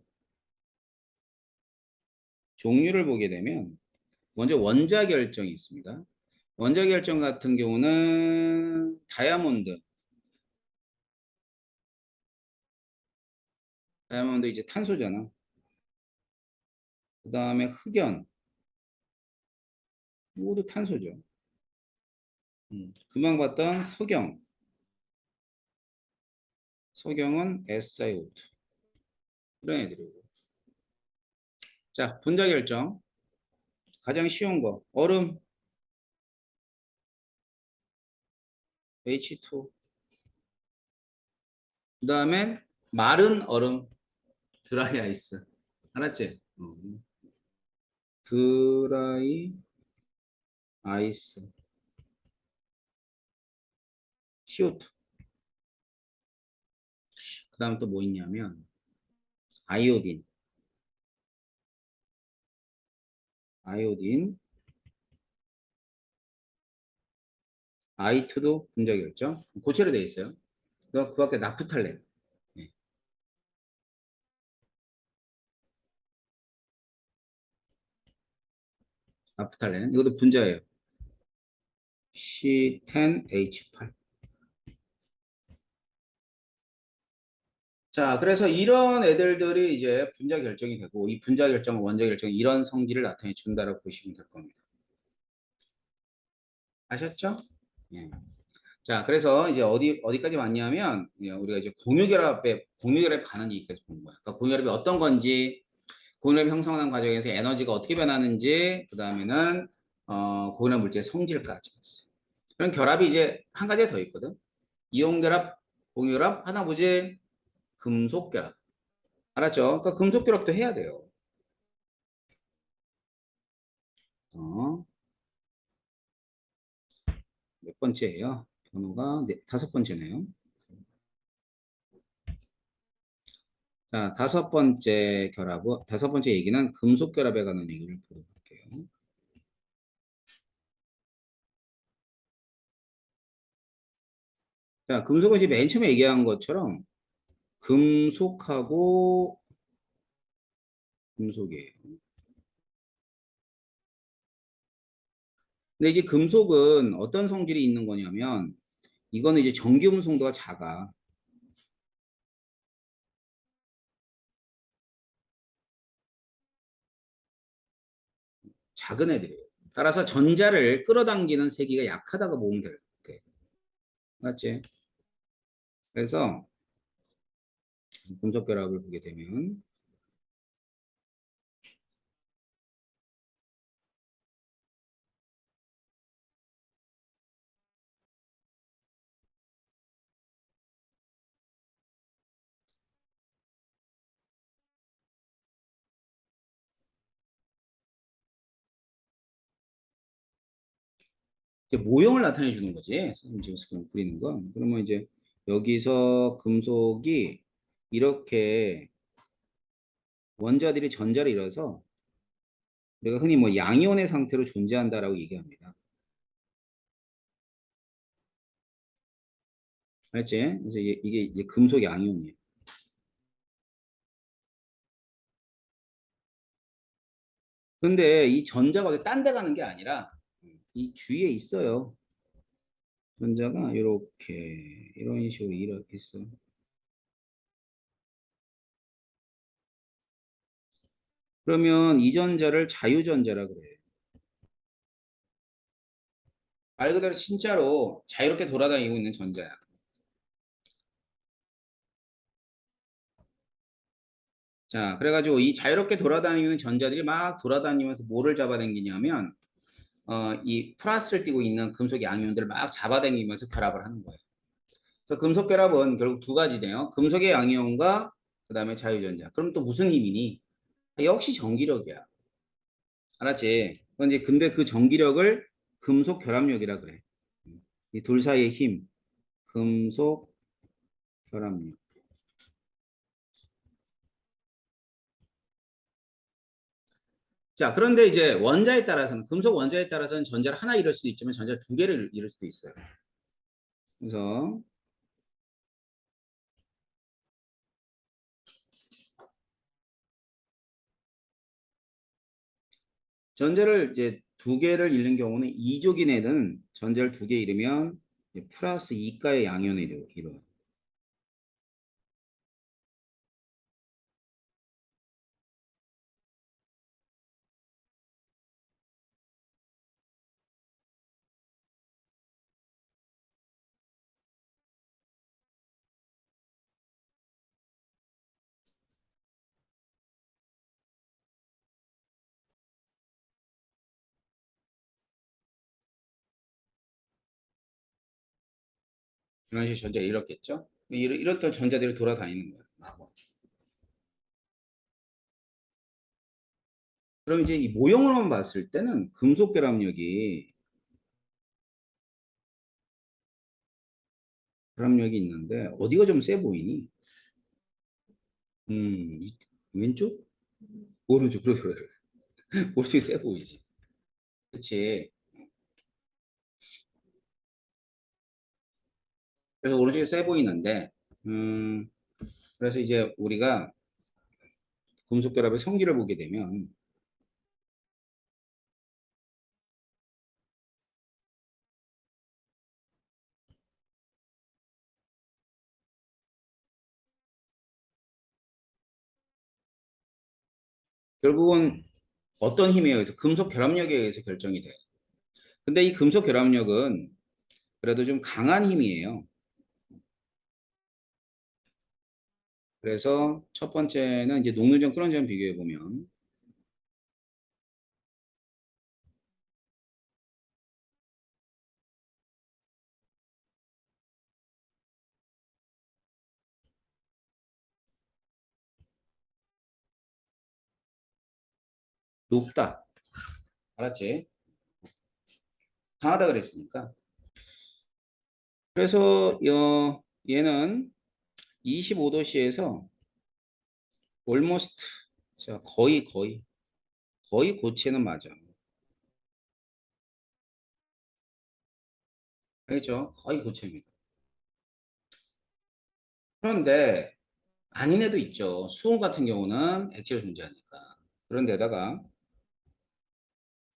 종류를 보게 되면 먼저 원자 결정이 있습니다. 원자 결정 같은 경우는 다이아몬드 이제 탄소잖아. 그 다음에 흑연, 모두 탄소죠. 금방 봤던 석영은 SiO2 이런 애들이고. 자, 분자 결정 가장 쉬운 거 얼음 H2. 그 다음에 마른 얼음 드라이 아이스. 알았지? 드라이 아이스 CO2. 그 다음 또 뭐 있냐면 아이오딘. 아이오딘 I2도 분자 결정 고체로 되어 있어요. 그 밖에 나프탈렌. 네, 나프탈렌 이것도 분자예요. C10H8. 자, 그래서 이런 애들들이 이제 분자 결정이 되고 이 분자 결정, 원자 결정 이런 성질을 나타내 준다라고 보시면 될 겁니다. 아셨죠? 예. 자, 그래서 이제 어디까지 왔냐면 우리가 이제 공유결합에 관한 얘기까지 본 거야. 그러니까 공유결합이 어떤 건지, 공유결합이 형성하는 과정에서 에너지가 어떻게 변하는지, 그 다음에는 공유결합 물질의 성질까지 봤어요. 그럼 결합이 이제 한 가지가 더 있거든. 이온결합, 공유결합, 하나 보지 금속결합. 알았죠? 그러니까 금속결합도 해야 돼요. 어, 몇 번째예요? 번호가 다섯 번째네요. 자, 다섯 번째 얘기는 금속 결합에 관한 얘기를 보도록 할게요. 자, 금속은 이제 맨 처음에 얘기한 것처럼 금속하고 금속이에요. 근데 이제 금속은 어떤 성질이 있는 거냐면 이거는 이제 전기 음성도가 작은 애들이에요. 따라서 전자를 끌어당기는 세기가 약하다고 보면 돼. 맞지? 그래서 금속 결합을 보게 되면 모형을 나타내 주는 거지. 선생님 지금 스크린 그리는 건. 그러면 이제 여기서 금속이 이렇게 원자들이 전자를 잃어서 우리가 흔히 뭐 양이온의 상태로 존재한다라고 얘기합니다. 알지? 그래서 이게 이제 금속 양이온이에요. 근데 이 전자가 어디 딴 데 가는 게 아니라 이 주위에 있어요. 전자가 이렇게 이런 식으로 이렇게 있어. 그러면 이 전자를 자유전자라 그래요. 말 그대로 진짜로 자유롭게 돌아다니고 있는 전자야. 자, 그래가지고 이 자유롭게 돌아다니는 전자들이 막 돌아다니면서 뭐를 잡아당기냐면 이 플러스를 띠고 있는 금속 양이온들을 막 잡아당기면서 결합을 하는 거예요. 그래서 금속 결합은 결국 두 가지네요. 금속의 양이온과 그다음에 자유전자. 그럼 또 무슨 힘이니? 역시 전기력이야. 알았지? 이제 근데 그 전기력을 금속 결합력이라 그래. 이 둘 사이의 힘, 금속 결합력. 자, 그런데 이제 원자에 따라서는 금속 원자에 따라서는 전자를 하나 이룰 수도 있지만 전자 두 개를 이룰 수도 있어요. 그래서 전자를 이제 두 개를 잃는 경우는 이족인 애는 전자를 두 개 잃으면 플러스 2가의 양연을 이뤄요. 그런 식으로 전자를 잃었겠죠? 이렇던 전자들이 돌아다니는 거예요. 그럼 이제 이 모형으로만 봤을 때는 금속 결합력이 있는데 어디가 좀 세 보이니? 왼쪽? 오른쪽, 그래. 오른쪽이 세 보이지. 그치? 그래서 오른쪽이 세 보이는데, 음, 그래서 이제 우리가 금속 결합의 성질을 보게 되면 결국은 어떤 힘에 의해서 금속 결합력에 의해서 결정이 돼요. 근데 이 금속 결합력은 그래도 좀 강한 힘이에요. 그래서 첫 번째는 이제 녹는점 끓는점 비교해 보면 높다. 알았지? 강하다 그랬으니까. 그래서 얘는 25도씨에서 almost 자, 거의 고체는 맞아. 알겠죠? 거의 고체입니다. 그런데 아닌 애도 있죠. 수온 같은 경우는 액체로 존재하니까. 그런데다가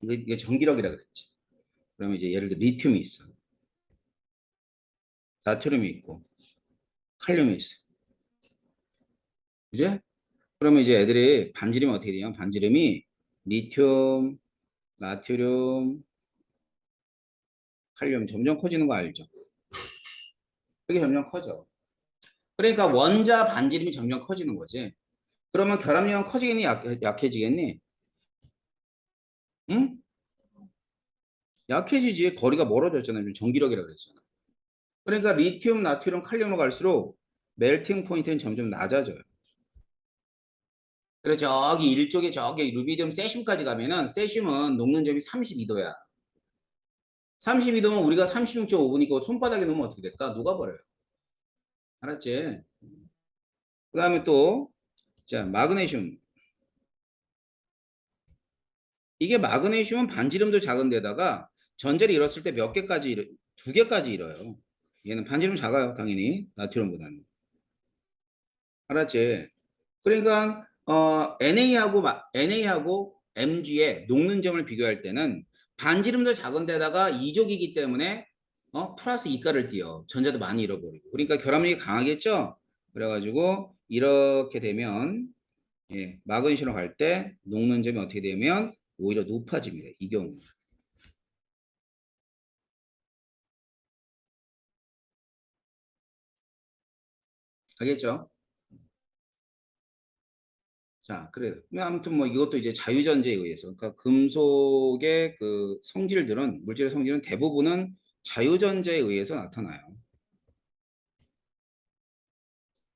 이게 전기력이라 그랬지. 그러면 이제 예를 들어 리튬이 있어. 나트륨이 있고 칼륨이 있어. 그제? 그러면 이제 애들이 반지름이 어떻게 되냐면 반지름이 리튬, 나트륨, 칼륨 점점 커지는 거 알죠? 그게 점점 커져. 그러니까 원자 반지름이 점점 커지는 거지. 그러면 결합력은 커지겠니? 약해지겠니? 응? 약해지지. 거리가 멀어졌잖아요. 전기력이라 그랬잖아. 그러니까 리튬, 나트륨, 칼륨으로 갈수록 멜팅 포인트는 점점 낮아져요. 그래서 저기 일쪽에 저기 루비디움 세슘까지 가면은 세슘은 녹는 점이 32도야. 32도면 우리가 36.5도니까 손바닥에 놓으면 어떻게 될까? 녹아버려요. 알았지? 그 다음에 또, 자, 마그네슘. 이게 마그네슘은 반지름도 작은 데다가 전자를 잃었을 때 몇 개까지, 두 개까지 잃어요. 얘는 반지름 작아요, 당연히. 나트륨보다는. 알았지? 그러니까, NA하고 MG의 녹는 점을 비교할 때는 반지름도 작은 데다가 이족이기 때문에, 플러스 이가를 띄어. 전자도 많이 잃어버리고. 그러니까 결합력이 강하겠죠? 그래가지고, 이렇게 되면, 예, 마그네슘으로 갈 때 녹는 점이 어떻게 되면 오히려 높아집니다. 이 경우. 알겠죠? 자, 그래. 아무튼 뭐 이것도 이제 자유전자에 의해서, 그러니까 금속의 그 성질들은, 물질의 성질은 대부분은 자유전자에 의해서 나타나요.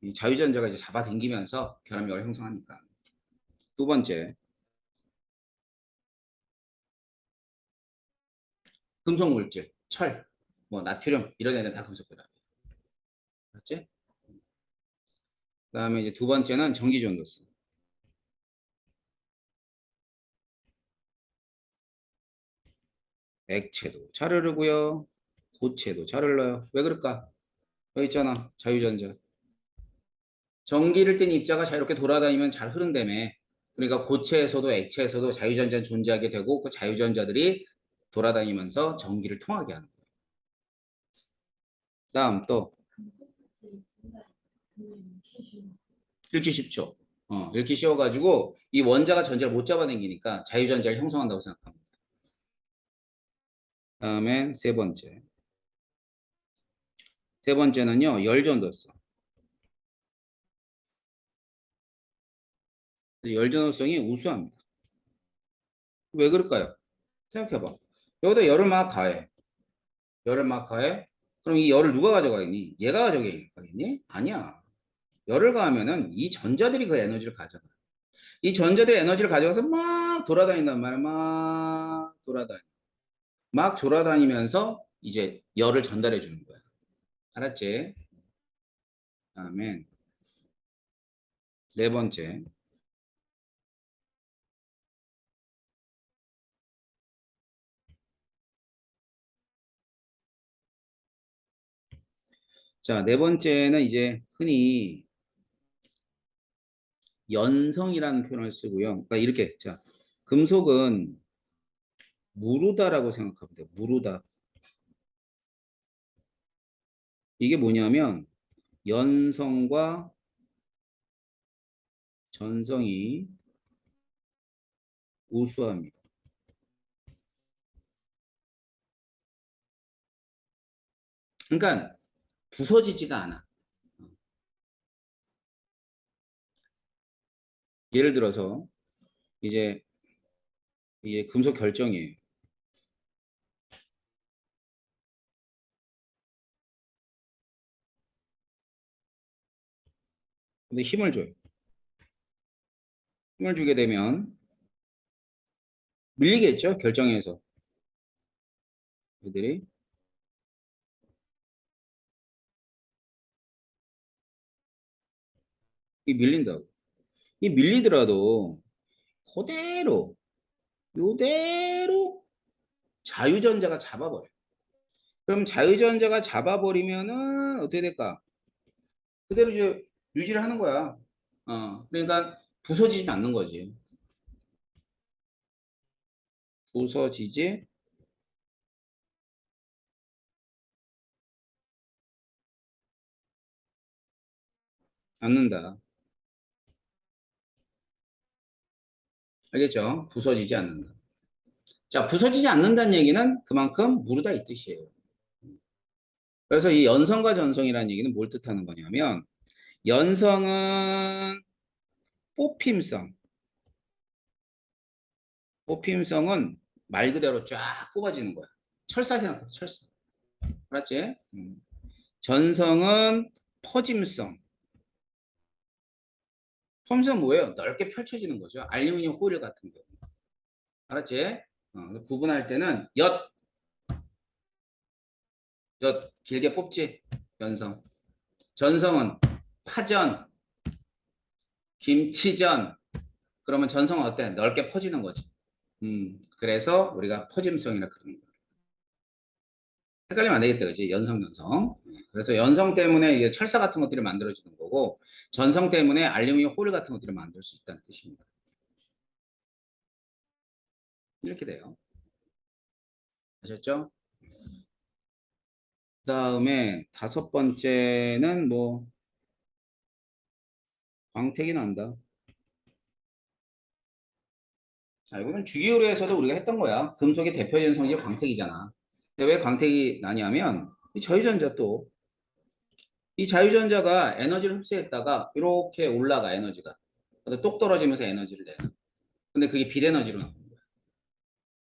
이 자유전자가 이제 잡아당기면서 결합력을 형성하니까. 두 번째, 금속 물질, 철, 뭐 나트륨 이런 애들 다 금속 결합. 맞지? 그다음에 이제 두 번째는 전기 전도성. 액체도 잘 흐르고요. 고체도 잘 흘러요. 왜 그럴까? 여기 있잖아. 자유전자. 전기를 띤 입자가 자유롭게 돌아다니면 잘 흐른다며. 그러니까 고체에서도 액체에서도 자유전자는 존재하게 되고 그 자유전자들이 돌아다니면서 전기를 통하게 하는 거예요. 다음 또 읽기 쉽죠. 읽기 쉬워가지고 이 원자가 전자를 못 잡아당기니까 자유전자를 형성한다고 생각합니다. 다음에 세 번째. 세 번째는요. 열전도성. 열전도성이 우수합니다. 왜 그럴까요? 생각해봐. 여기다 열을 막 가해. 열을 막 가해. 그럼 이 열을 누가 가져가겠니? 얘가 가져가겠니? 아니야. 열을 가하면은 이 전자들이 그 에너지를 가져가. 이 전자들이 에너지를 가져가서 막 돌아다닌단 말이야. 막 돌아다니. 막 돌아다니면서 이제 열을 전달해 주는 거야. 알았지? 다음에 네 번째. 자, 네 번째는 이제 흔히 연성이라는 표현을 쓰고요. 그러니까 이렇게, 자, 금속은 무르다라고 생각하면 돼요. 무르다. 이게 뭐냐면 연성과 전성이 우수합니다. 그러니까 부서지지가 않아. 예를 들어서 이제 이게 금속 결정이에요. 근데 힘을 줘요. 힘을 주게 되면 밀리겠죠? 결정에서. 애들이 이 밀린다고. 이 밀리더라도 그대로 요대로 자유전자가 잡아버려. 그럼 자유전자가 잡아버리면은 어떻게 될까? 그대로 이제 유지를 하는 거야. 그러니까 부서지진 않는 거지. 부서지지 않는다. 알겠죠? 부서지지 않는다. 자, 부서지지 않는다는 얘기는 그만큼 무르다 이 뜻이에요. 그래서 이 연성과 전성이라는 얘기는 뭘 뜻하는 거냐면 연성은 뽑힘성, 뽑힘성은 말 그대로 쫙 뽑아지는 거야. 철사 생각해, 철사. 알았지? 전성은 퍼짐성. 퍼짐성 뭐예요? 넓게 펼쳐지는 거죠. 알루미늄 호일 같은 거. 알았지? 구분할 때는 엿 길게 뽑지. 연성. 전성은 파전, 김치전. 그러면 전성은 어때? 넓게 퍼지는 거지. 그래서 우리가 퍼짐성이라 그러는 거야. 헷갈리면 안 되겠다, 그지? 연성, 연성. 그래서 연성 때문에 이제 철사 같은 것들이 만들어지는 거고, 전성 때문에 알루미늄 호일 같은 것들을 만들 수 있다는 뜻입니다. 이렇게 돼요. 아셨죠? 그 다음에 다섯 번째는 뭐, 광택이 난다. 자, 이거는 주기율에서도 우리가 했던 거야. 금속의 대표적인 성질이 광택이잖아. 근데 왜 광택이 나냐면, 이 저유전자 또, 이 자유전자가 에너지를 흡수했다가 이렇게 올라가 에너지가. 근데 똑 떨어지면서 에너지를 내. 근데 그게 빛에너지로 나오는 거야.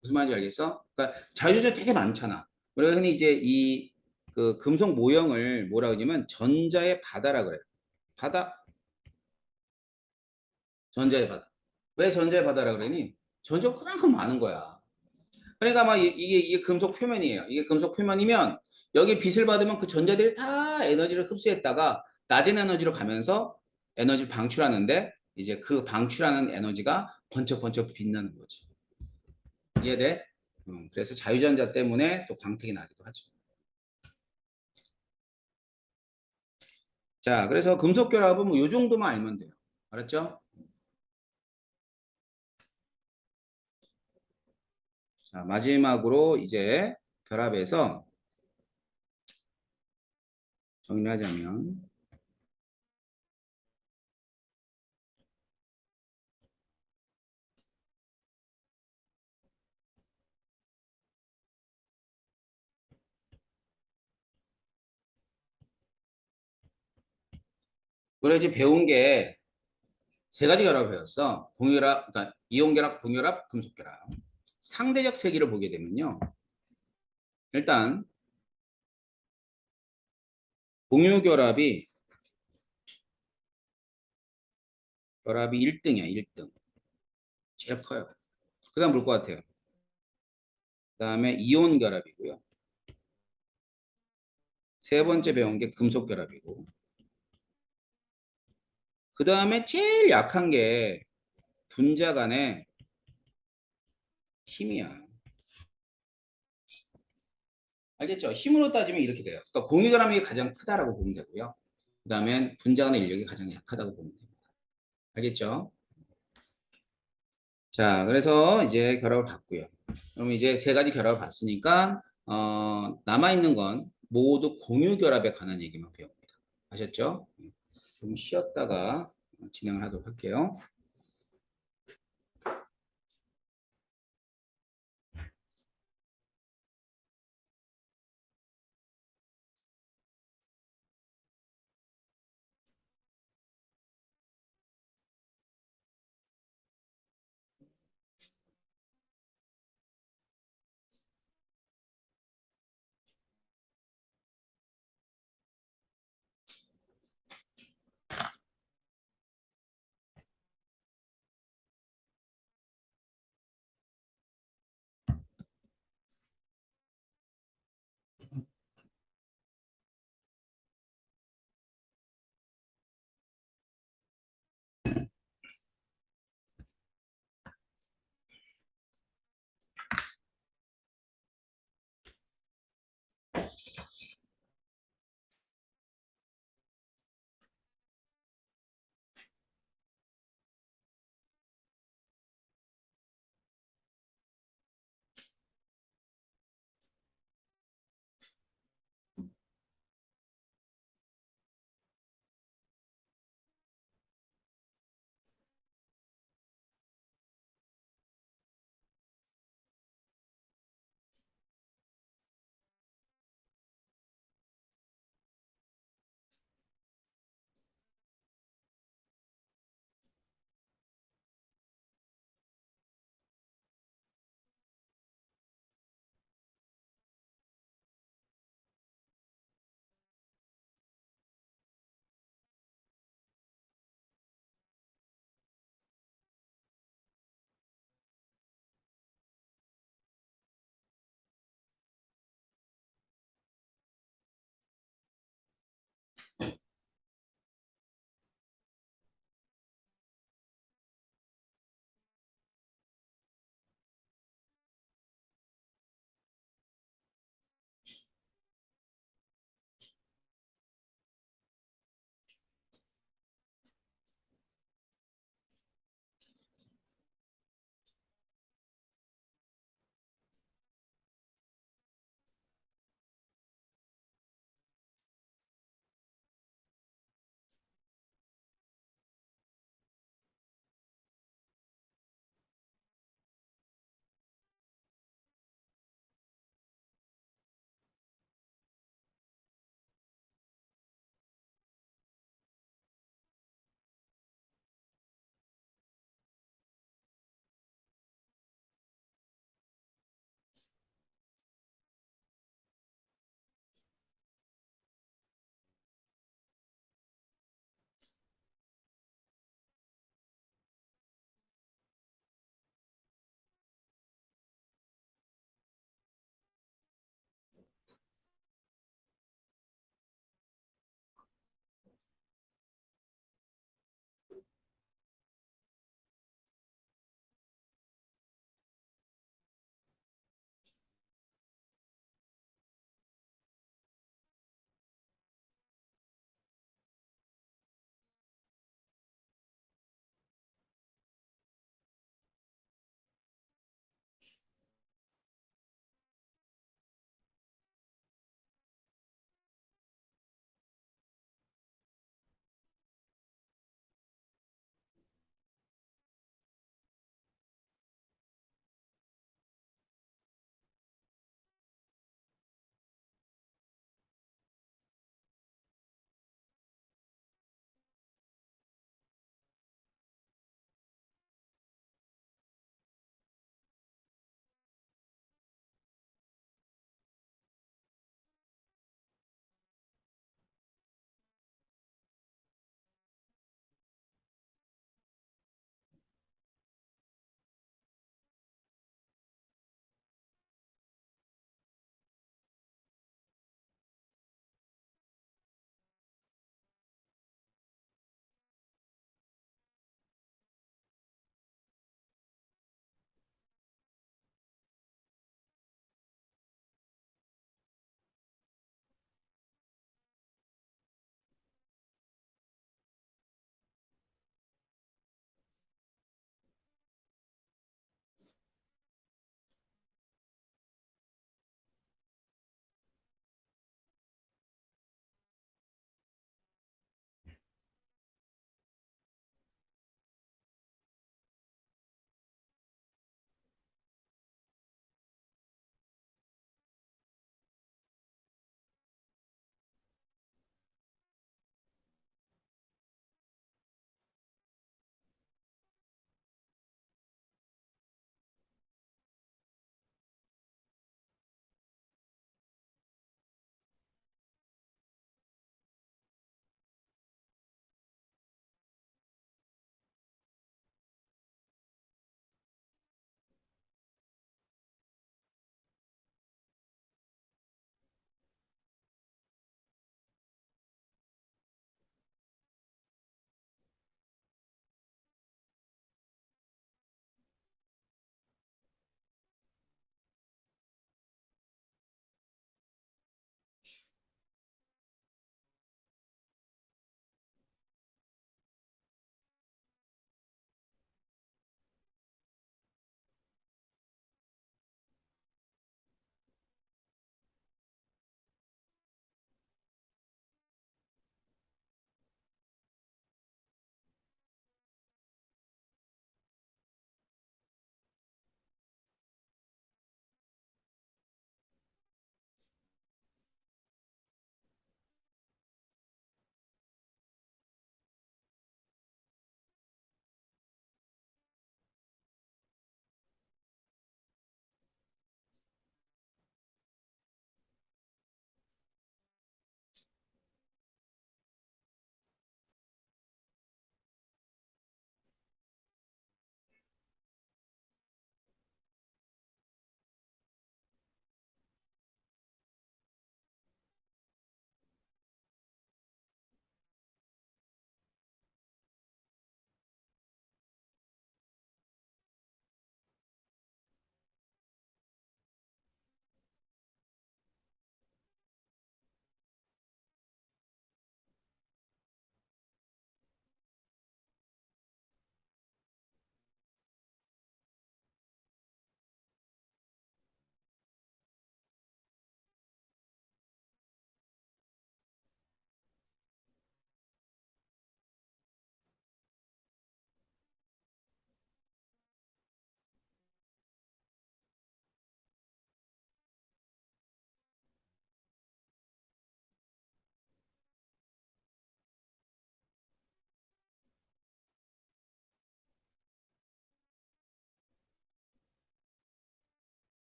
무슨 말인지 알겠어? 그러니까 자유전자 되게 많잖아. 우리가 흔히 이제 이 그 금속 모형을 뭐라 그러냐면 전자의 바다라 그래. 바다, 전자의 바다. 왜 전자의 바다라 그러니? 전자가 그만큼 많은 거야. 그러니까 막 이게 금속 표면이에요. 이게 금속 표면이면 여기 빛을 받으면 그 전자들이 다 에너지를 흡수했다가 낮은 에너지로 가면서 에너지를 방출하는데 이제 그 방출하는 에너지가 번쩍번쩍 빛나는 거지. 이해돼? 그래서 자유전자 때문에 또 광택이 나기도 하죠. 자, 그래서 금속 결합은 뭐 요 정도만 알면 돼요. 알았죠? 자, 마지막으로 이제 결합에서 정리하자면 우리가 이제 배운 게 세 가지 결합을 배웠어. 공유결합, 그러니까 이온결합, 공유결합, 금속결합. 상대적 세기를 보게 되면요. 일단 공유결합이 결합이 1등이야, 1등. 제일 커요. 그 다음 볼 것 같아요. 그 다음에 이온결합이고요. 세 번째 배운 게 금속결합이고. 그 다음에 제일 약한 게 분자 간의 힘이야. 알겠죠? 힘으로 따지면 이렇게 돼요. 그러니까 공유결합이 가장 크다라고 보면 되고요. 그 다음엔 분자 간의 인력이 가장 약하다고 보면 됩니다. 알겠죠? 자, 그래서 이제 결합을 봤고요. 그럼 이제 세 가지 결합을 봤으니까 남아있는 건 모두 공유 결합에 관한 얘기만 배웁니다. 아셨죠? 좀 쉬었다가 진행을 하도록 할게요.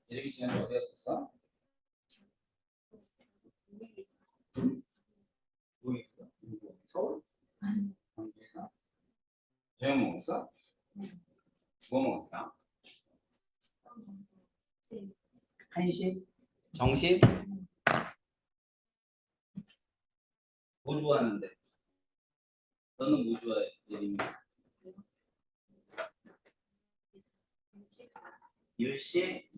예림이 지난주 어디였었어? 서울? 경기에서? 저녁 먹었어? 뭐 먹었어? 한식? 정식? 뭐 좋아하는데? 너는 뭐 좋아해, 예림이? 일식?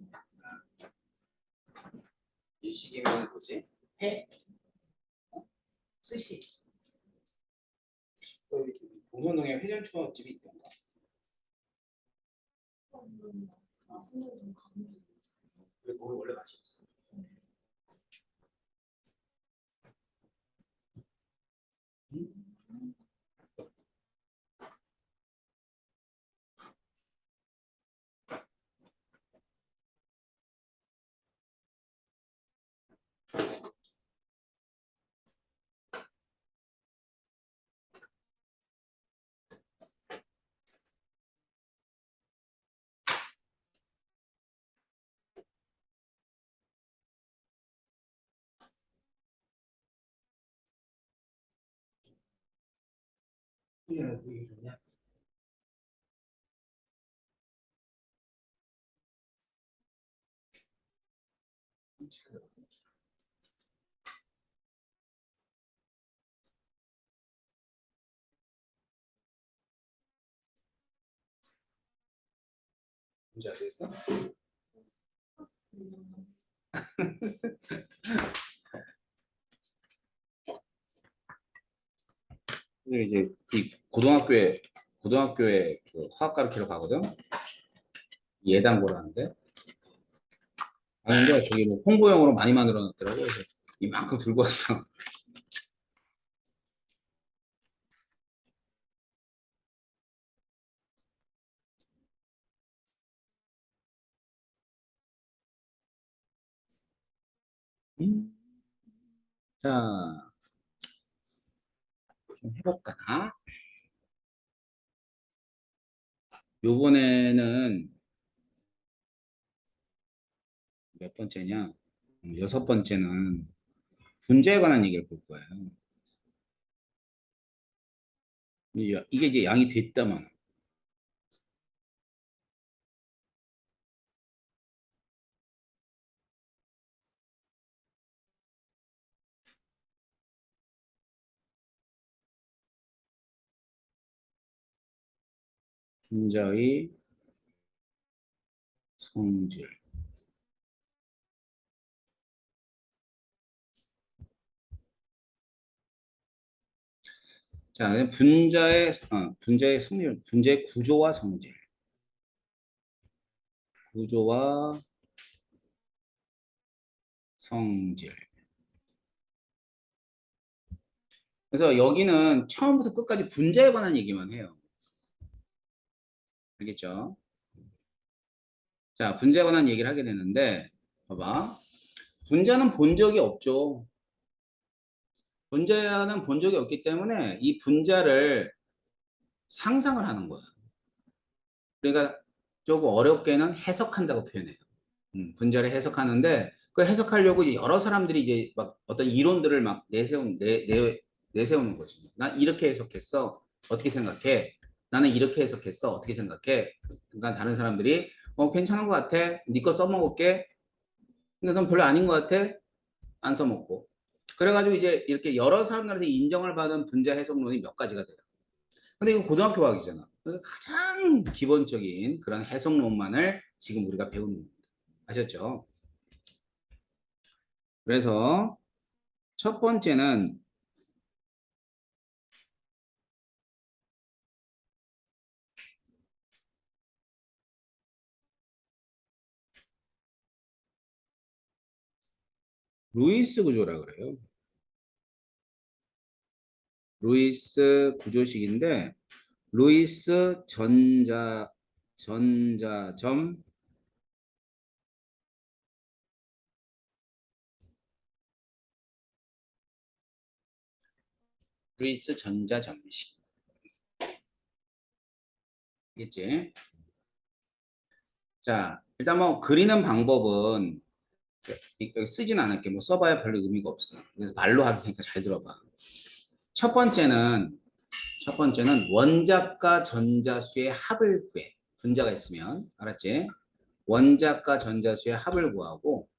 일식이면 뭐지? 회? 스시? 동선동에 회전초밥집이 있던가? 그래, 거기 원래 맛이 없어. 음? 그게 좋냐? 뭔지 알겠어? 근데 이제 이 고등학교에 그 화학 가르치러 가거든. 예단고라는데. 아는데 저기 뭐 홍보용으로 많이 만들어 놨더라고. 그래서 이만큼 들고 왔어. 음. 자, 좀 해볼까? 요번에는 몇 번째냐? 여섯 번째는 분자에 관한 얘기를 볼 거예요. 이게 이제 양이 됐다만 분자의 성질. 자, 분자의 성질, 분자의 구조와 성질, 구조와 성질. 그래서 여기는 처음부터 끝까지 분자에 관한 얘기만 해요. 알겠죠? 자, 분자에 관한 얘기를 하게 되는데, 봐봐. 분자는 본 적이 없죠. 분자는 본 적이 없기 때문에 이 분자를 상상을 하는 거야. 그러니까 조금 어렵게는 해석한다고 표현해요. 분자를 해석하는데 그 해석하려고 이제 여러 사람들이 이제 막 어떤 이론들을 막 내세우는 거지. 난 이렇게 해석했어. 어떻게 생각해? 나는 이렇게 해석했어. 어떻게 생각해? 그러니까 다른 사람들이 괜찮은 것 같아. 네 거 써먹을게. 근데 넌 별로 아닌 것 같아. 안 써먹고. 그래가지고 이제 이렇게 여러 사람들한테 인정을 받은 분자 해석론이 몇 가지가 돼요. 근데 이거 고등학교 과학이잖아. 그래서 가장 기본적인 그런 해석론만을 지금 우리가 배우는 겁니다. 아셨죠? 그래서 첫 번째는 루이스 구조라 그래요. 루이스 구조식인데 루이스 전자점 루이스 전자점식. 겠지? 자, 일단 뭐 그리는 방법은 여기 쓰진 않을게. 뭐 써봐야 별로 의미가 없어. 그래서 말로 하니까 잘 들어봐. 첫 번째는 첫 번째는 원자과 전자수의 합을 구해. 분자가 있으면 알았지? 원자과 전자수의 합을 구하고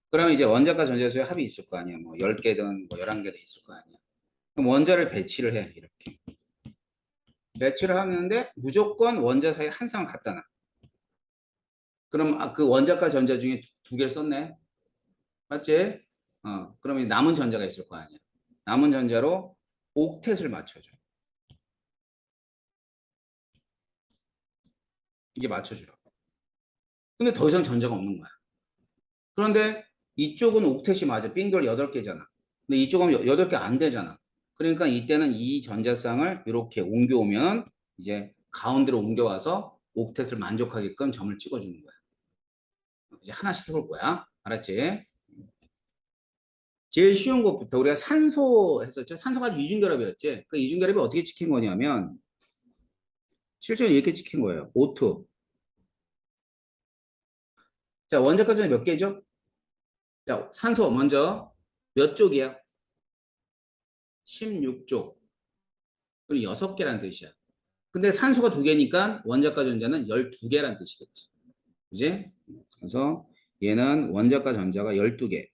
그러면 이제 원자과 전자수의 합이 있을 거 아니야. 뭐 10개든 뭐 11개든 있을 거 아니야. 그럼 원자를 배치를 해. 이렇게. 배치를 하는데 무조건 원자 사이에 한 쌍을 갖다 놔. 그럼 그 원자과 전자 중에 두 개를 썼네. 맞지? 그러면 남은 전자가 있을 거 아니야. 남은 전자로 옥텟을 맞춰줘. 이게 맞춰주라고. 근데 더 이상 전자가 없는 거야. 그런데 이쪽은 옥텟이 맞아. 빙돌 8개잖아. 근데 이쪽은 8개 안 되잖아. 그러니까 이때는 이 전자쌍을 이렇게 옮겨오면 이제 가운데로 옮겨와서 옥텟을 만족하게끔 점을 찍어주는 거야. 이제 하나씩 해볼 거야. 알았지? 제일 쉬운 것부터 우리가 산소 했었죠. 산소가 이중결합이었지. 그 이중결합이 어떻게 찍힌 거냐면 실제로 이렇게 찍힌 거예요. O2. 자, 원자까지는 몇 개죠? 자, 산소 먼저 몇 쪽이야? 16쪽. 그럼 6개란 뜻이야. 근데 산소가 2개니까 원자과 전자는 12개란 뜻이겠지. 그지? 그래서 얘는 원자과 전자가 12개.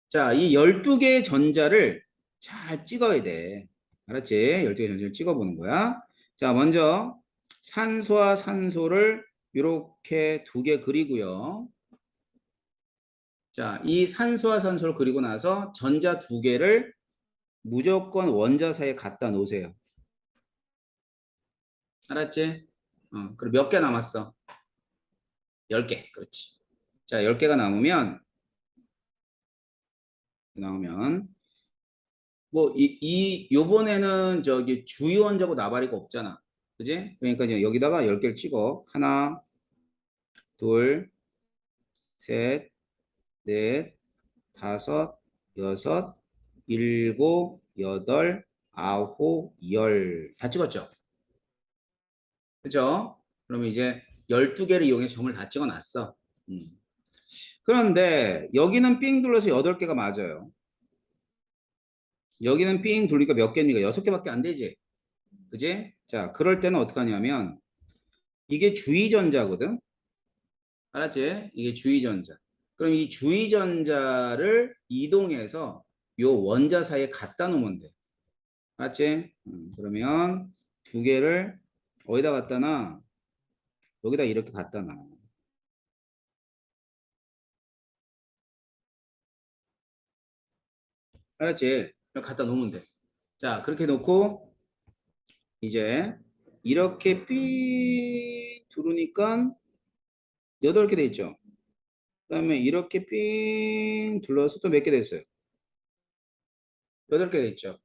자, 이 12개의 전자를 잘 찍어야 돼. 알았지? 12개 전자를 찍어보는 거야. 자, 먼저 산소와 산소를 이렇게 2개 그리고요. 자, 이 산소와 산소를 그리고 나서 전자 2개를 무조건 원자 사이에 갖다 놓으세요. 알았지? 그럼 몇 개 남았어? 10개. 그렇지. 자, 10개가 남으면 뭐 요번에는 저기 주유원자고 나발이가 없잖아. 그지? 그러니까 이제 여기다가 10개를 찍어. 하나, 둘, 셋, 넷, 다섯, 여섯, 일곱, 여덟, 아홉, 열. 다 찍었죠? 그죠? 그러면 이제 12개를 이용해서 점을 다 찍어 놨어. 그런데 여기는 삥 둘러서 8개가 맞아요. 여기는 삥 돌리니까 몇 개입니까? 6개밖에 안 되지. 그지? 자, 그럴 때는 어떻게 하냐면 이게 주의전자거든. 알았지? 이게 주의전자. 그럼 이 주의전자를 이동해서 요 원자 사이에 갖다 놓으면 돼. 알았지? 그러면 2개를 어디다 갖다 놔? 여기다 이렇게 갖다 놔. 알았지? 갖다 놓으면 돼. 자, 그렇게 놓고 이제 이렇게 삐 두르니까 8개 돼 있죠. 그다음에 이렇게 삥 둘러서 또 몇 개 됐어요? 8개 돼 있죠.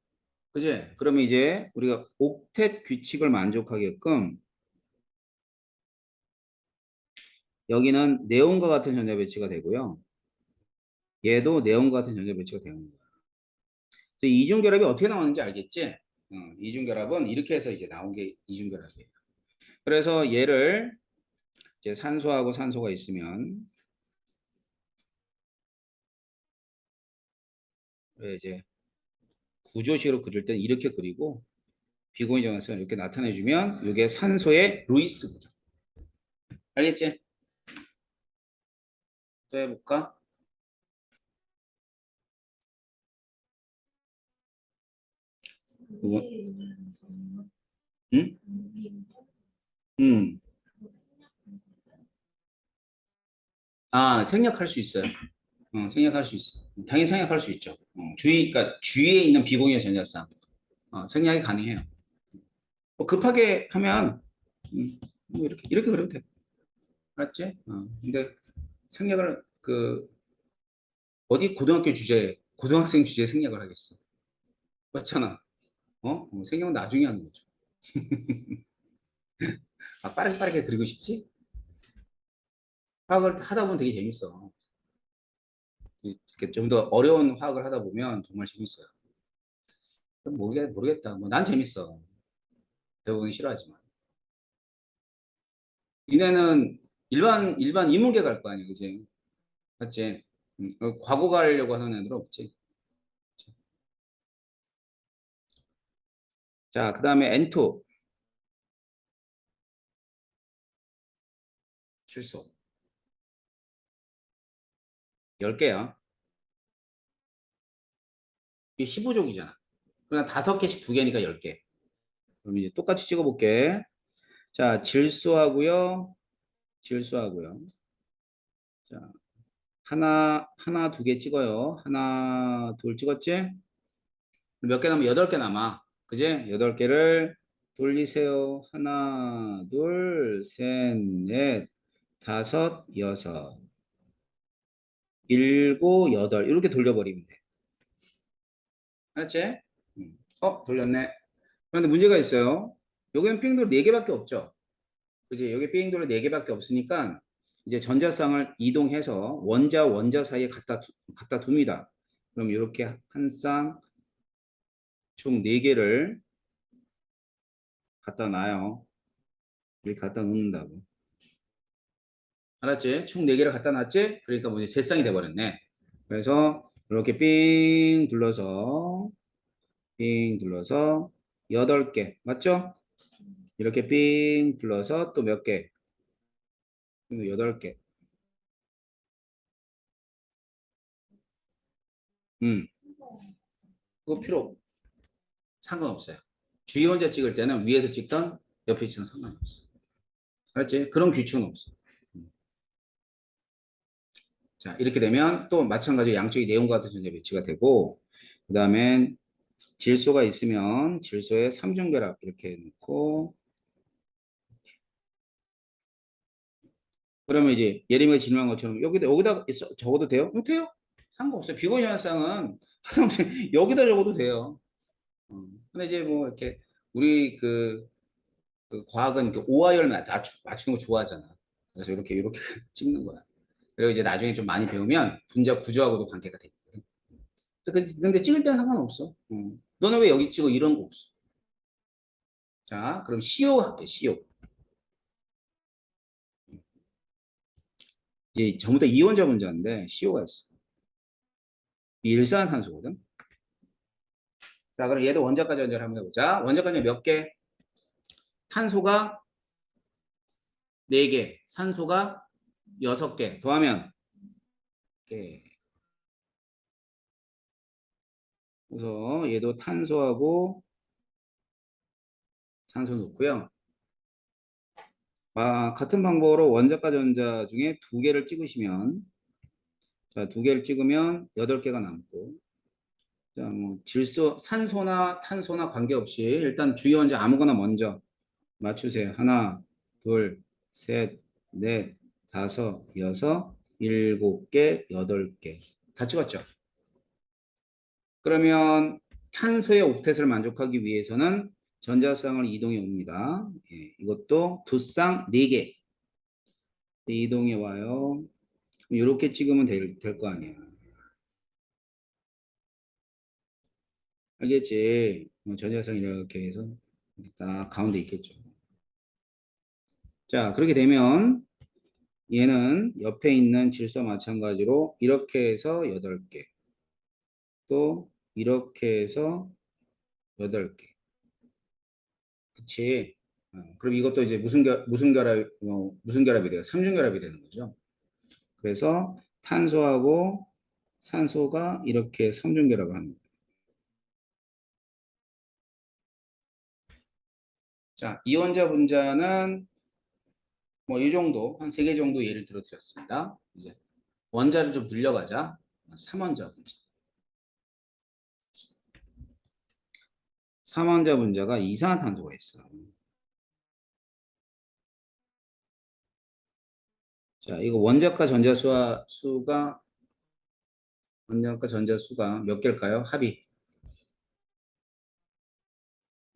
그지? 그러면 이제 우리가 옥텟 규칙을 만족하게끔 여기는 네온과 같은 전자 배치가 되고요. 얘도 네온과 같은 전자 배치가 되는 거야. 그래서 이중결합이 어떻게 나오는지 알겠지? 이중결합은 이렇게 해서 이제 나온 게 이중결합이에요. 그래서 얘를 이제 산소하고 산소가 있으면 이제 구조식으로 그릴 때는 이렇게 그리고 비공유 정화성을 이렇게 나타내주면 이게 산소의 루이스 구조. 알겠지? 또 해볼까? 응? 응. 아, 생략할 수 있어요. 생략할 수 있어. 당연히 생략할 수 있죠. 그러니까 주위에 있는 비공유 전자쌍. 생략이 가능해요. 뭐 급하게 하면, 뭐 이렇게 그려도 돼. 알았지? 근데 생략을, 어디 고등학교 주제, 고등학생 주제 생략을 하겠어. 그렇잖아. 생략은 나중에 하는 거죠. 빠르게 빠르게 그리고 싶지? 화학을 하다 보면 되게 재밌어. 이렇게 좀 더 어려운 화학을 하다 보면 정말 재밌어요. 모르겠다. 뭐 난 재밌어. 대부분 싫어하지만. 니네는 일반 인문계 갈 거 아니야, 그지? 맞지? 과거 가려고 하는 애들 없지. 자, 그 다음에 N2 실수 10개야. 이게 15족이잖아. 그냥 5개씩 2개니까 10개. 그럼 이제 똑같이 찍어볼게. 자, 질소하고요. 질소하고요. 자, 하나, 2개 찍어요. 하나, 둘 찍었지? 몇 개 남아? 8개 남아. 그지? 8개를 돌리세요. 하나, 둘, 셋, 넷, 다섯, 여섯, 일곱, 여덟. 이렇게 돌려버리면 돼. 알았지? 돌렸네. 그런데 문제가 있어요. 여기는 삥돌 4개밖에 없죠. 그지? 여기 삥돌 4개밖에 없으니까 이제 전자쌍을 이동해서 원자 사이에 갖다 둡니다. 그럼 이렇게 한 쌍 총 4개를 갖다 놔요. 이렇게 갖다 놓는다고. 알았지? 총 4개를 갖다 놨지? 그러니까 뭐 이제 3쌍이 돼버렸네. 그래서 이렇게 삥 둘러서 8개. 맞죠? 이렇게 삥 둘러서 또 몇 개? 8개. 음, 그거 필요 상관없어요. 주위 혼자 찍을 때는 위에서 찍던 옆에 찍던 상관이 없어. 알았지? 그런 규칙은 없어. 음. 자, 이렇게 되면 또 마찬가지로 양쪽이 내용과 같은 전자 배치가 되고, 그 다음엔 질소가 있으면 질소에 삼중결합 이렇게 놓고, 그러면 이제 예림이가 질문한 것처럼 여기다 적어도 돼요? 돼요. 상관없어요. 비고니 현상은 여기다 적어도 돼요. 근데 이제 뭐 이렇게 우리 그 과학은 이렇게 오하열 맞추는 거 좋아하잖아. 그래서 이렇게 찍는 거야. 그리고 이제 나중에 좀 많이 배우면 분자 구조하고도 관계가 돼 있거든. 근데 찍을 때는 상관없어. 너는 왜 여기 찍어? 이런 거 없어. 자, 그럼 CO 할게, CO. 이제 전부 다 이원자 분자인데 CO가 있어. 일산산소거든. 자, 그럼 얘도 원자과 전자를 한번 해보자. 원자과 전자 몇 개? 탄소가 4개, 산소가 6개. 더하면 이렇게. 그래서 얘도 탄소하고 산소 넣고요. 같은 방법으로 원자과 전자 중에 2개를 찍으시면, 자, 2개를 찍으면 8개가 남고, 자, 뭐 질소, 산소나 탄소나 관계없이 일단 주요 원자 아무거나 먼저 맞추세요. 하나, 둘, 셋, 넷, 다섯, 여섯, 7개, 8개. 다 찍었죠? 그러면 탄소의 옥텟을 만족하기 위해서는 전자쌍을 이동해 옵니다. 예, 이것도 2쌍 4개 이동해 와요. 이렇게 찍으면 될 거 아니야. 알겠지? 전자쌍 이렇게 해서 딱 가운데 있겠죠. 자, 그렇게 되면 얘는 옆에 있는 질소와 마찬가지로 이렇게 해서 8개, 또 이렇게 해서 8개. 그치? 그럼 이것도 이제 무슨 결합이 돼요? 삼중결합이 되는 거죠. 그래서 탄소하고 산소가 이렇게 삼중결합을 합니다. 자, 이원자 분자는 뭐 이 정도, 한 3개 정도 예를 들어 드렸습니다. 이제 원자를 좀 늘려가자. 3원자 분자. 3원자 분자가 이산화탄소가 있어. 자, 이거 원자과 전자 수가 몇 개일까요? 합이.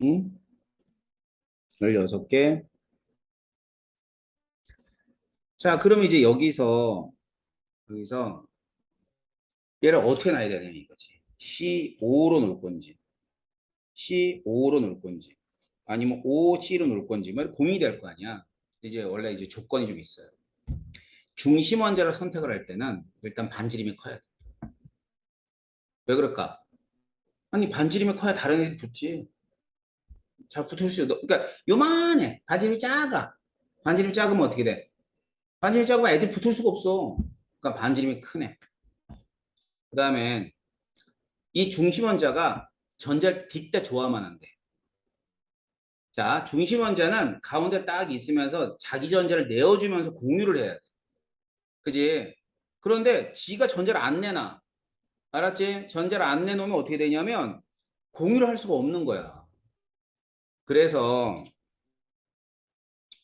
응? 16개. 자, 그럼 이제 여기서 얘를 어떻게 놔야 되냐 이거지. C5로 놓을 건지, C5로 놓을 건지. 아니면 OC로 놓을 건지 뭐 고민이 될 거 아니야. 이제 원래 이제 조건이 좀 있어요. 중심 원자를 선택을 할 때는 일단 반지름이 커야 돼. 왜 그럴까? 아니 반지름이 커야 다른 애들이 붙지. 잘 붙을 수 있어. 그러니까 요만해. 반지름이 작아. 반지름이 작으면 어떻게 돼? 반지름이 작으면 애들이 붙을 수가 없어. 그러니까 반지름이 크네. 그 다음에 이 중심 원자가 전자를 뒷대 좋아하면 안 돼. 자, 중심 원자는 가운데 딱 있으면서 자기 전자를 내어주면서 공유를 해야 돼. 그지? 그런데 지가 전자를 안 내놔. 알았지? 전자를 안 내놓으면 어떻게 되냐면 공유를 할 수가 없는 거야. 그래서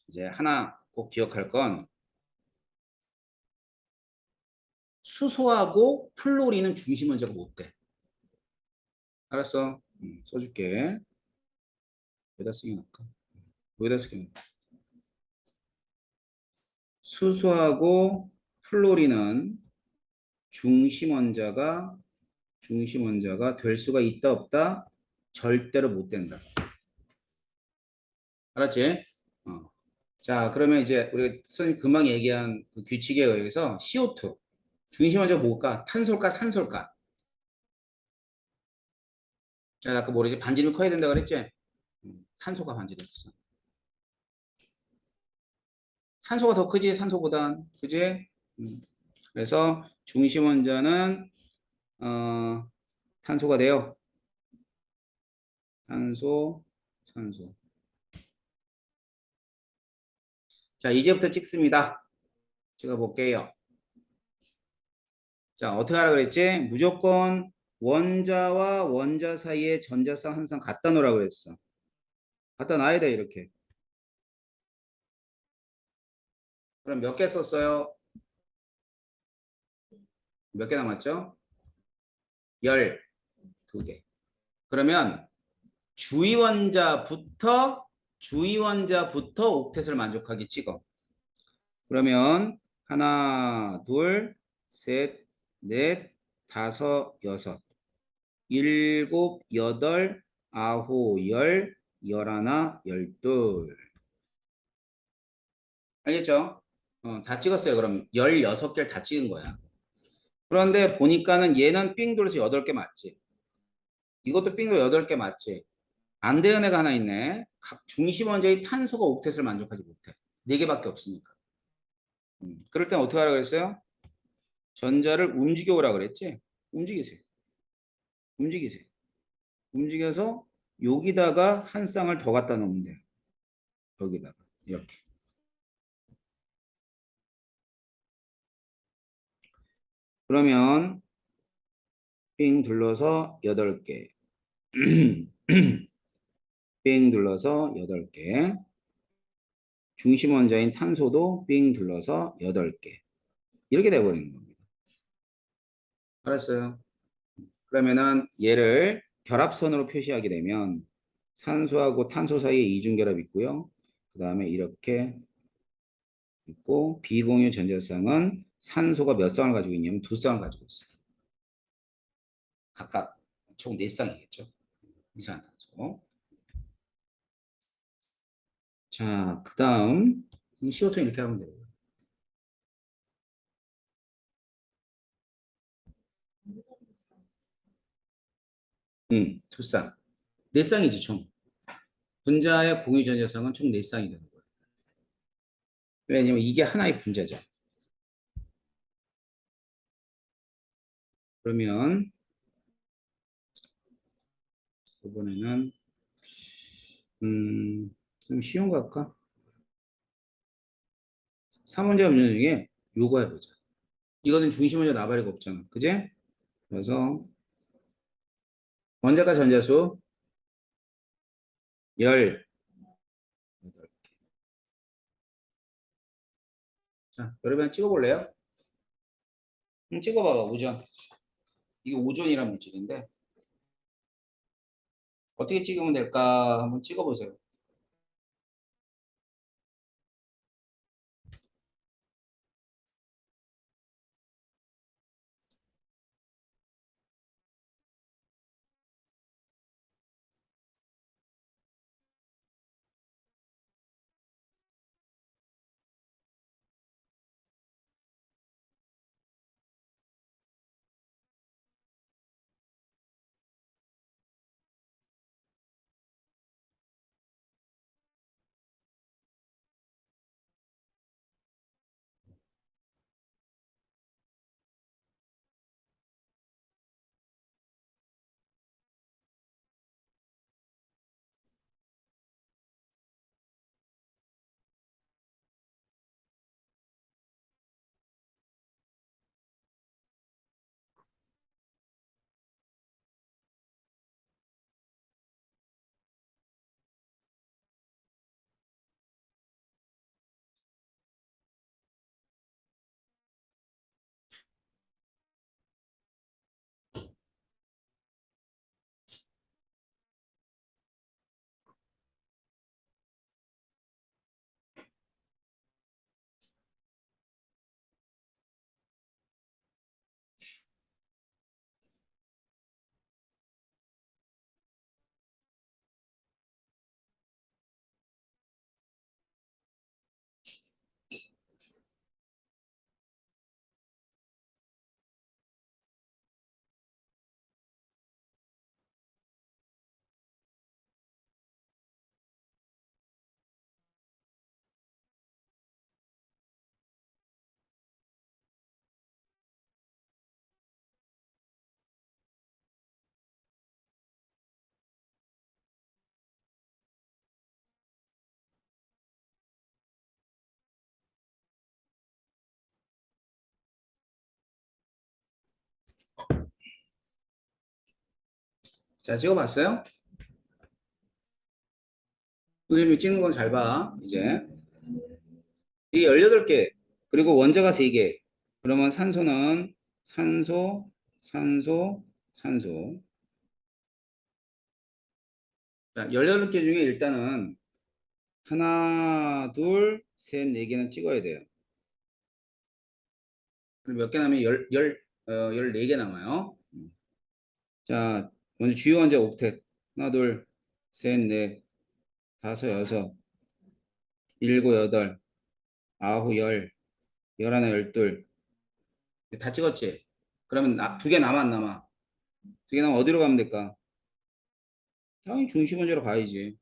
이제 하나 꼭 기억할 건 수소하고 플로린은 중심 원자가 못 돼. 알았어? 써줄게. 여기다 쓰기 할까? 여기다 쓰기 할까? 수소하고 플로린은 중심 원자가 될 수가 있다 없다? 절대로 못 된다. 알았지? 어. 자, 그러면 이제 우리가 선생님 금방 얘기한 그 규칙에 의해서 CO2 중심 원자가 뭘까? 탄소일까? 산소일까? 자, 아까 뭐랬지? 반지름이 커야 된다 그랬지? 탄소가 반지름이 크죠. 산소가 더 크지? 산소보단. 그지? 음. 그래서 중심 원자는 탄소가 돼요. 탄소, 산소. 자, 이제부터 찍습니다. 제가 볼게요. 자, 어떻게 하라 그랬지? 무조건 원자와 원자 사이에 전자쌍 항상 갖다 놓으라 그랬어. 갖다 놔야 돼, 이렇게. 그럼 몇 개 썼어요? 몇 개 남았죠? 12개. 그러면 주위 원자부터 옥텟을 만족하게 찍어. 그러면 하나, 둘, 셋, 넷, 다섯, 여섯, 일곱, 여덟, 아홉, 열, 열하나, 열둘. 알겠죠? 다 찍었어요. 그럼 16개를 다 찍은 거야. 그런데 보니까는 얘는 삥 둘러서 8개 맞지? 이것도 삥 둘러 8개 맞지? 안 되는 애가 하나 있네. 각 중심 원자의 탄소가 옥텟을 만족하지 못해. 4개밖에 없으니까. 그럴 땐 어떻게 하라고 그랬어요? 전자를 움직여 오라 그랬지? 움직이세요. 움직이세요. 움직여서 여기다가 한 쌍을 더 갖다 놓으면 돼요. 여기다가 이렇게. 그러면 삥 둘러서 8개. 삥 둘러서 8개. 중심 원자인 탄소도 삥 둘러서 8개. 이렇게 돼버리는 겁니다. 알았어요? 그러면은 얘를 결합선으로 표시하게 되면 산소하고 탄소 사이에 이중결합 있고요. 그 다음에 이렇게 있고 비공유 전자쌍은 산소가 몇 쌍을 가지고 있냐면 2쌍을 가지고 있어요. 각각 총 4쌍이겠죠. 이산화탄소. 자, 그 다음 CO2 이렇게 하면 돼요. 두 쌍. 4쌍이지 총. 분자의 공유 전자쌍은 총 4쌍이 되는 거예요. 왜냐면 이게 하나의 분자죠. 그러면 이번에는 좀 쉬운 거 할까? 3원자 문제 중에 요거 해보자. 이거는 중심원자 나발이가 없잖아. 그지? 그래서 원자가 전자수 18개. 자, 여러분 찍어볼래요? 찍어봐봐, 오전. 이게 오전이란 물질인데 어떻게 찍으면 될까? 한번 찍어보세요. 자, 찍어봤어요? 선생님이 찍는 건 잘 봐. 이제 이게 18개 그리고 원자가 3개. 그러면 산소는 산소, 산소, 산소. 자, 18개 중에 일단은 하나, 둘, 셋, 네 개는 찍어야 돼요. 그럼 몇 개 남으면 14개 남아요. 자, 먼저 주요 원자 옥텟. 하나, 둘, 셋, 넷, 다섯, 여섯, 일곱, 여덟, 아홉, 열, 열하나, 열둘. 다 찍었지? 그러면 2개 남아, 안 남아? 2개 남으면 어디로 가면 될까? 당연히 중심 원자로 가야지.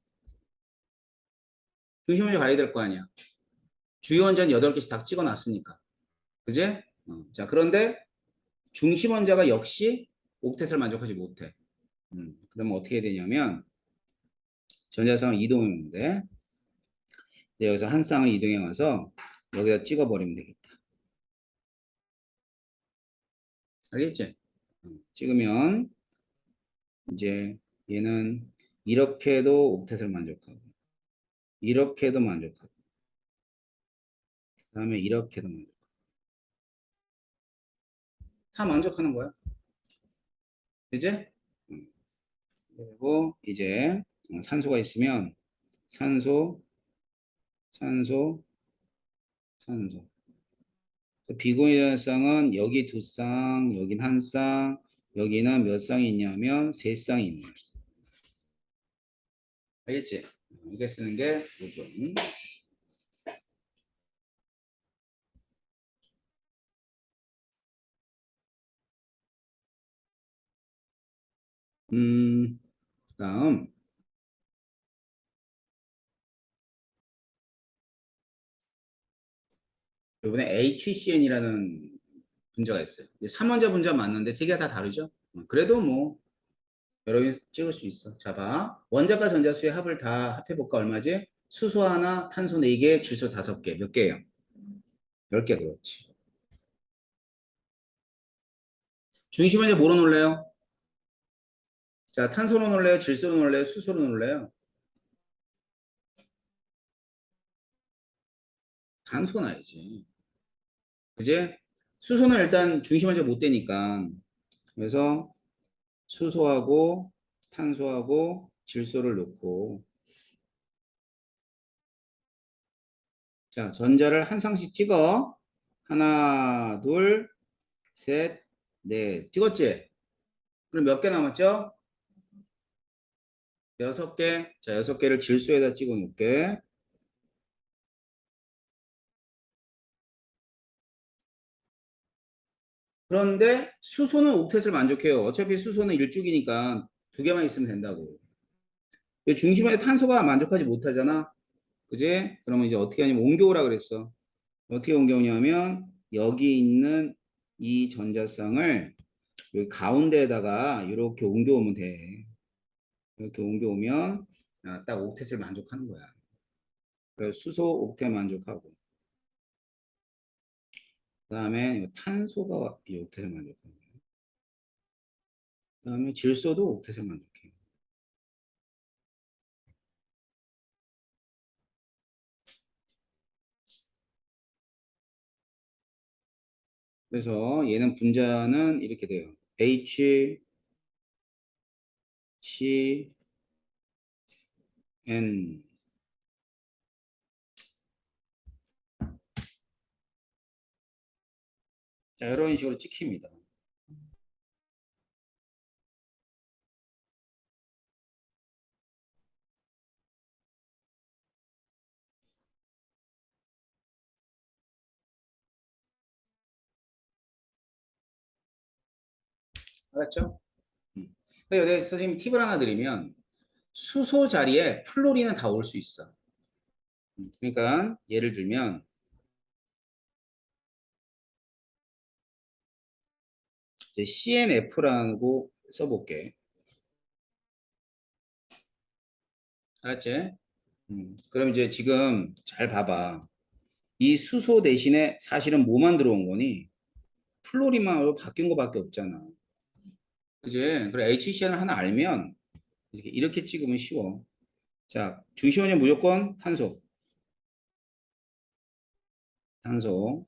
중심 원자 가야 될 거 아니야. 주요 원자는 8개씩 다 찍어놨으니까. 그제? 자, 그런데 중심 원자가 역시 옥텟을 만족하지 못해. 그러면 어떻게 해야 되냐면 전자쌍을 이동하면 돼. 여기서 한 쌍을 이동해 와서 여기다 찍어버리면 되겠다. 알겠지? 찍으면 이제 얘는 이렇게도 옥텟을 만족하고 이렇게도 만족하고 그 다음에 이렇게도 만족하고 다 만족하는 거야. 이제 그리고 이제 산소가 있으면 산소, 산소, 산소. 비공유전 쌍은 여기 2쌍, 여긴 1쌍, 여기는 몇 쌍이 있냐면 3쌍이 있네. 알겠지? 이게 쓰는 게 오존. 다음 이번에 HCN이라는 분자가 있어요. 3원자 분자 맞는데 3개가 다 다르죠? 그래도 뭐 여러분이 찍을 수 있어. 자, 봐. 원자과 전자수의 합을 다 합해볼까? 얼마지? 수소 하나, 탄소 4개, 질소 5개. 몇 개예요? 10개 그렇지. 중심 원자 뭐로 놓을래요? 자, 탄소로 놓을래요? 질소로 놓을래요? 수소로 놓을래요? 탄소가 나야지. 그지? 수소는 일단 중심 원자 못 되니까. 그래서 수소하고 탄소하고 질소를 넣고 자, 전자를 한 쌍씩 찍어. 하나, 둘, 셋, 넷. 찍었지? 그럼 몇 개 남았죠? 6개. 자, 6개를 질소에다 찍어 놓을게. 그런데 수소는 옥텟을 만족해요. 어차피 수소는 일쪽이니까 2개만 있으면 된다고. 중심에 탄소가 만족하지 못하잖아. 그지? 그러면 이제 어떻게 하냐면 옮겨오라 그랬어. 어떻게 옮겨오냐면 여기 있는 이 전자쌍을 여기 가운데에다가 이렇게 옮겨오면 돼. 이렇게 옮겨오면 딱 옥텟을 만족하는 거야. 그래서 수소 옥텟 만족하고 그 다음에 탄소가 이 옥텟을 만족하고 그 다음에 질소도 옥텟을 만족해. 그래서 얘는 분자는 이렇게 돼요. H, C, N. 자, 이런 식으로 찍힙니다. 알았죠? 그러니까 여기 선생님이 팁을 하나 드리면 수소 자리에 플로린은 다 올 수 있어. 그러니까 예를 들면 CNF라고 써볼게. 알았지? 그럼 이제 지금 잘 봐봐. 이 수소 대신에 사실은 뭐만 들어온 거니? 플로린만으로 바뀐 거밖에 없잖아. 그지? 그리고 HCl 하나 알면 이렇게 찍으면 쉬워. 자, 중심원이 무조건 탄소. 탄소.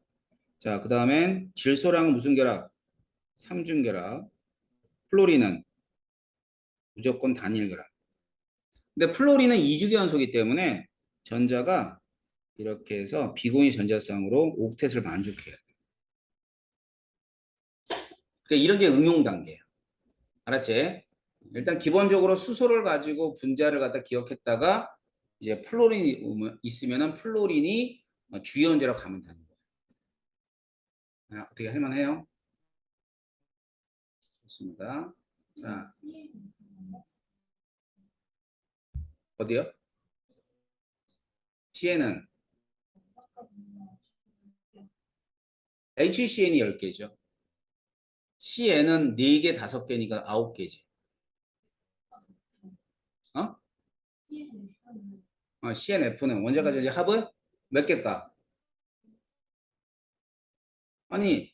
자, 그 다음엔 질소랑은 무슨 결합? 삼중 결합. 플로린은 무조건 단일 결합. 근데 플로린은 이주기원소이기 때문에 전자가 이렇게 해서 비공유 전자쌍으로 옥텟을 만족해요. 그러니까 이런 게 응용 단계야. 알았지? 일단 기본적으로 수소를 가지고 분자를 갖다 기억했다가 이제 플로린이 있으면은 플로린이 주연제로 가면 되는 거야. 어떻게 할만해요? 좋습니다. 자, 어디요? CN은 HCN이 10개죠. CN은 4개, 5개니까 9개지. 어? CNF는 원자가 이제 합은 몇 개일까? 아니,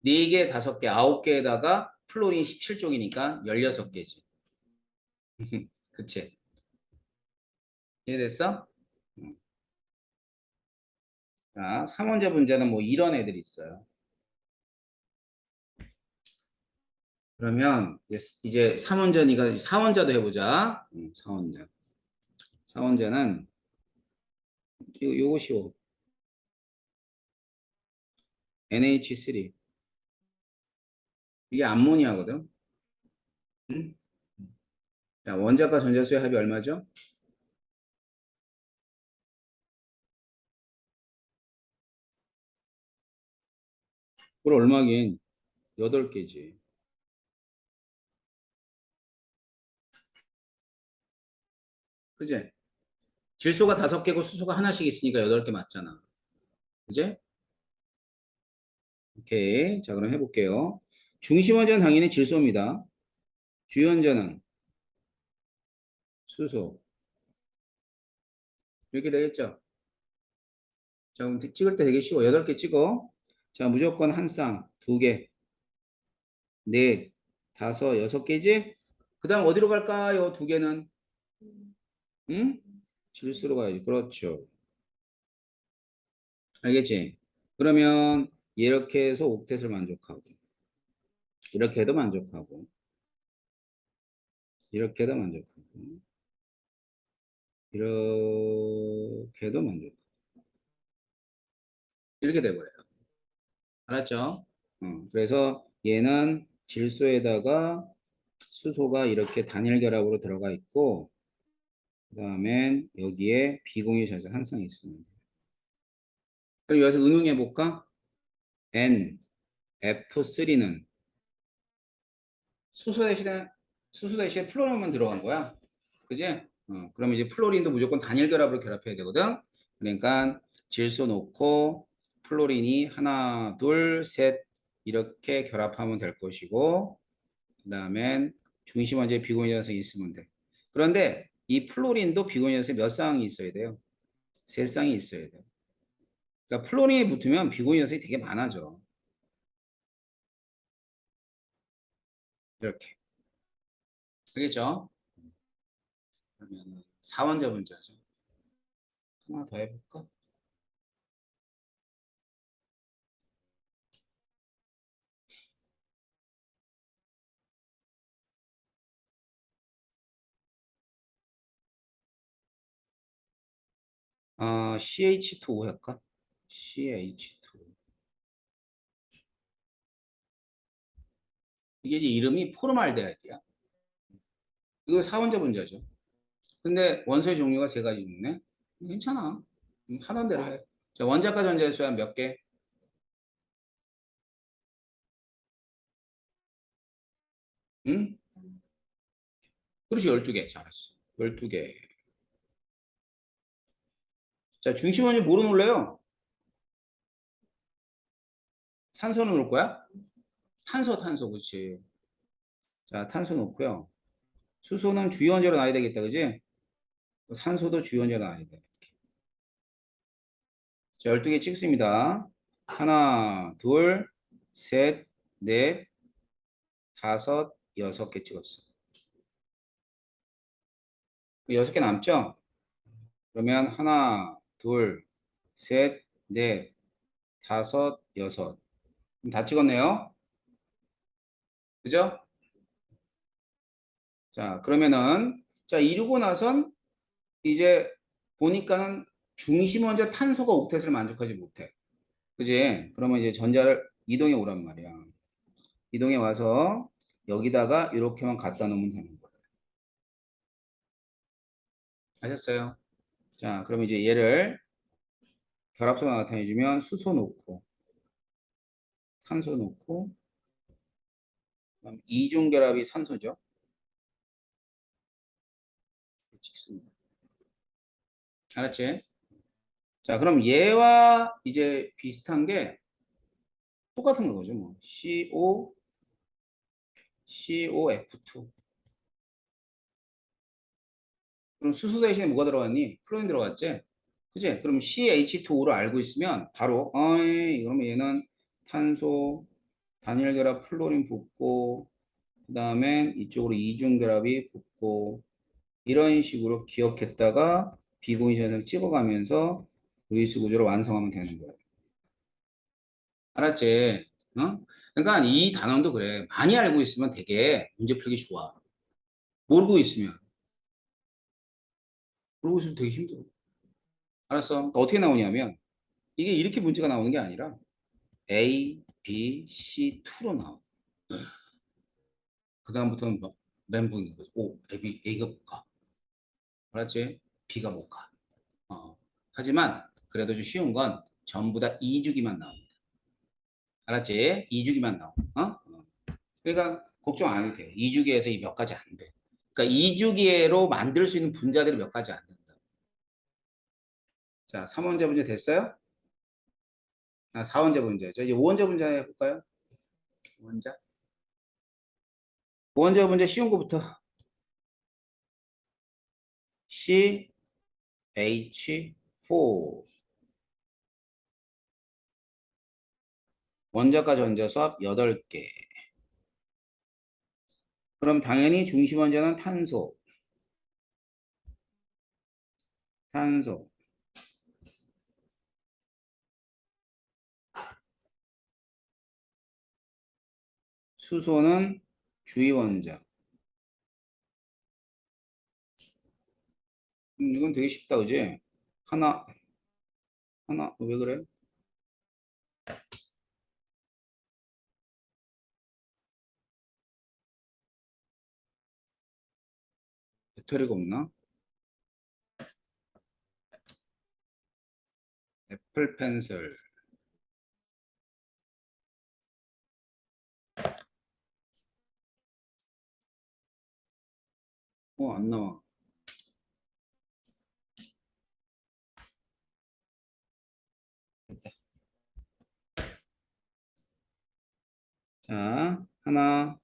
4개, 5개, 9개에다가 플로린 17쪽이니까 16개지. 그치? 이해됐어? 자, 3원자 분자는 뭐 이런 애들이 있어요. 그러면 이제 3원자니까 4원자도 해보자. 4원자. 4원자는 요거 쉬워. NH3. 이게 암모니아거든. 응? 자, 원자과 전자수의 합이 얼마죠? 그걸 얼마긴? 8개지. 그지? 질소가 5개고 수소가 하나씩 있으니까 8개 맞잖아. 그지? 오케이. 자, 그럼 해볼게요. 중심원자는 당연히 질소입니다. 주연자는 수소. 이렇게 되겠죠? 자, 그럼 찍을 때 되게 쉬워. 8개 찍어. 자, 무조건 한 쌍, 2개, 넷, 다섯, 6개지? 그 다음 어디로 갈까요? 2개는? 응? 질소로 가야지. 그렇죠. 알겠지? 그러면 이렇게 해서 옥텟을 만족하고, 이렇게 해도 만족하고, 이렇게 해도 만족하고, 이렇게 해도 만족하고. 이렇게 돼버려요. 알았죠? 그래서 얘는 질소에다가 수소가 이렇게 단일 결합으로 들어가 있고, 그 다음엔 여기에 비공유 전자 한 쌍이 있습니다. 그럼 여기서 응용해 볼까? N, F3는 수소 대신에 플로린만 들어간 거야. 그지? 그럼 이제 플로린도 무조건 단일 결합으로 결합해야 되거든. 그러니까 질소 놓고 플로린이 하나, 둘, 셋 이렇게 결합하면 될 것이고, 그 다음엔 중심 원자에 비공유 전성이 있으면 돼. 그런데 이 플로린도 비공유 전성이 몇 쌍이 있어야 돼요? 3쌍이 있어야 돼요. 그러니까 플로린이 붙으면 비공유 전성이 되게 많아져. 이렇게. 알겠죠? 그러면 4원자 분자죠. 하나 더 해볼까? CH2O 할까? CH2O. 이게 이제 이름이 포르말데하이드야. 이거 4원자 분자죠. 근데 원소의 종류가 3가지 있네. 괜찮아. 하던 대로 해. 자, 원자과 전자의 수한 몇 개? 응? 그렇지, 12개. 잘했어. 12개. 자, 중심원이 뭐로 놓을래요? 산소는 놓을 거야? 탄소, 그렇지. 자, 탄소 놓고요. 수소는 주요원자로 놔야 되겠다, 그지? 산소도 주요원자로 놔야 돼. 자, 12개 찍습니다. 하나, 둘, 셋, 넷, 다섯, 여섯 개 찍었어. 여섯 개 남죠? 그러면 하나, 둘, 셋, 넷, 다섯, 여섯. 다 찍었네요. 그죠? 자, 그러면은, 자, 이루고 나선 이제 보니까는 중심 원자 탄소가 옥텟을 만족하지 못해. 그지? 그러면 이제 전자를 이동해 오란 말이야. 이동해 와서 여기다가 이렇게만 갖다 놓으면 되는 거예요. 하셨어요? 자, 그러면 이제 얘를 결합소가 나타내주면 수소 놓고, 탄소 놓고, 그다음 이중 결합이 산소죠. 찍습니다. 알았지? 자, 그럼 얘와 이제 비슷한 게 똑같은 거죠. 뭐 CO, COF2. 그럼 수소 대신에 뭐가 들어갔니? 클로린 들어갔지? 그치? 그럼 CH2O를 알고 있으면 바로 어이 그러면 얘는 탄소 단일 결합 플로린 붙고 그 다음에 이쪽으로 이중 결합이 붙고 이런 식으로 기억했다가 비공유전상 찍어가면서 루이스 구조를 완성하면 되는 거예요. 알았지? 어? 그러니까 이 단원도 그래. 많이 알고 있으면 되게 문제 풀기 좋아. 모르고 있으면 되게 힘들어. 알았어? 그러니까 어떻게 나오냐면 이게 이렇게 문제가 나오는 게 아니라 A, B, C, 2로 나와. 그 다음부터는 뭐 멘붕인 거지. 오, A가 못 가. 알았지? B가 못 가. 어. 하지만 그래도 좀 쉬운 건 전부 다 2주기만 나옵니다. 알았지? 2주기만 나와. 그러니까 걱정 안 해도 돼. 2주기에서 이 몇 가지 안 돼. 그러니까 2주기로 만들 수 있는 분자들이 몇 가지 안 된다. 자, 3원자 분자 됐어요? 4원자 분자죠. 이제 5원자 분자 해볼까요? 5원자. 5원자 분자 쉬운 거부터. CH4. 원자과 전자 수합 8개. 그럼 당연히 중심 원자는 탄소. 탄소. 수소는 주위 원자. 이건 되게 쉽다, 그지? 하나, 왜 그래? 배터리가 없나? 애플 펜슬. 안 나와. 자, 하나,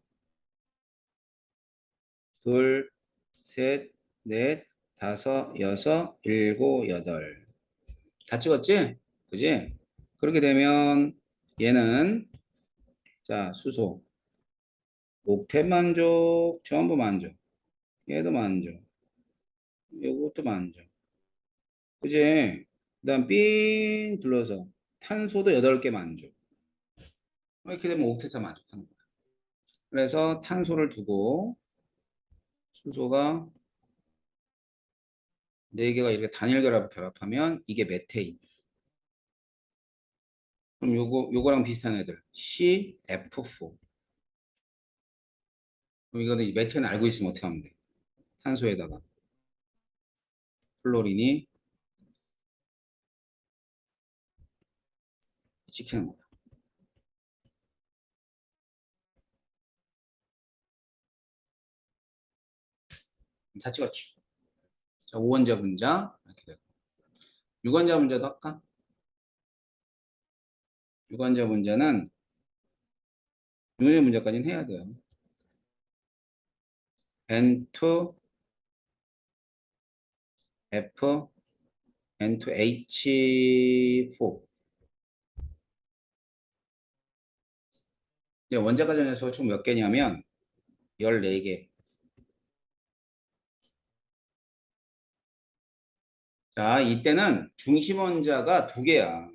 둘, 셋, 넷, 다섯, 여섯, 일곱, 여덟. 다 찍었지? 그지? 그렇게 되면 얘는 자, 수소. 옥텟 만족, 전부 만족. 얘도 만족. 요것도 만족. 그지? 그 다음 삥 둘러서 탄소도 8개 만족. 이렇게 되면 옥텟사 만족하는 거야. 그래서 탄소를 두고 수소가 4개가 이렇게 단일 결합하면 이게 메테인. 그럼 요거랑 비슷한 애들 CF4. 그럼 이거는 이제 메테인 알고 있으면 어떻게 하면 돼? 탄소에다가 플로린이 찍히는 거야. 다 찍었지. 자, 5원자 분자 이렇게 되고 6원자 분자도 할까? 6원자 분자는 6원자 분자까지는 해야 돼요. N2, F, N2, H4. 이제 원자과 전연소가 총 몇 개냐면 14개. 자, 이때는 중심 원자가 2개야.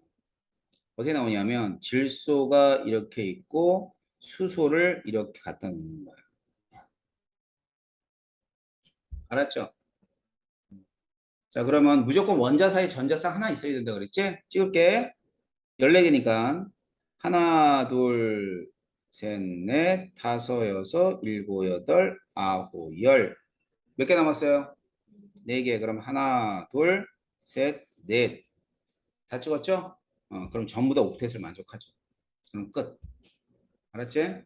어떻게 나오냐면 질소가 이렇게 있고 수소를 이렇게 갖다 놓는 거야. 알았죠? 자, 그러면 무조건 원자 사이 전자쌍 하나 있어야 된다 그랬지? 찍을게. 14개니까 하나, 둘, 셋, 넷, 다섯, 여섯, 일곱, 여덟, 아홉, 열. 몇 개 남았어요? 4개. 그럼 하나, 둘, 셋, 넷. 다 찍었죠? 그럼 전부 다 옥텟을 만족하죠. 그럼 끝. 알았지?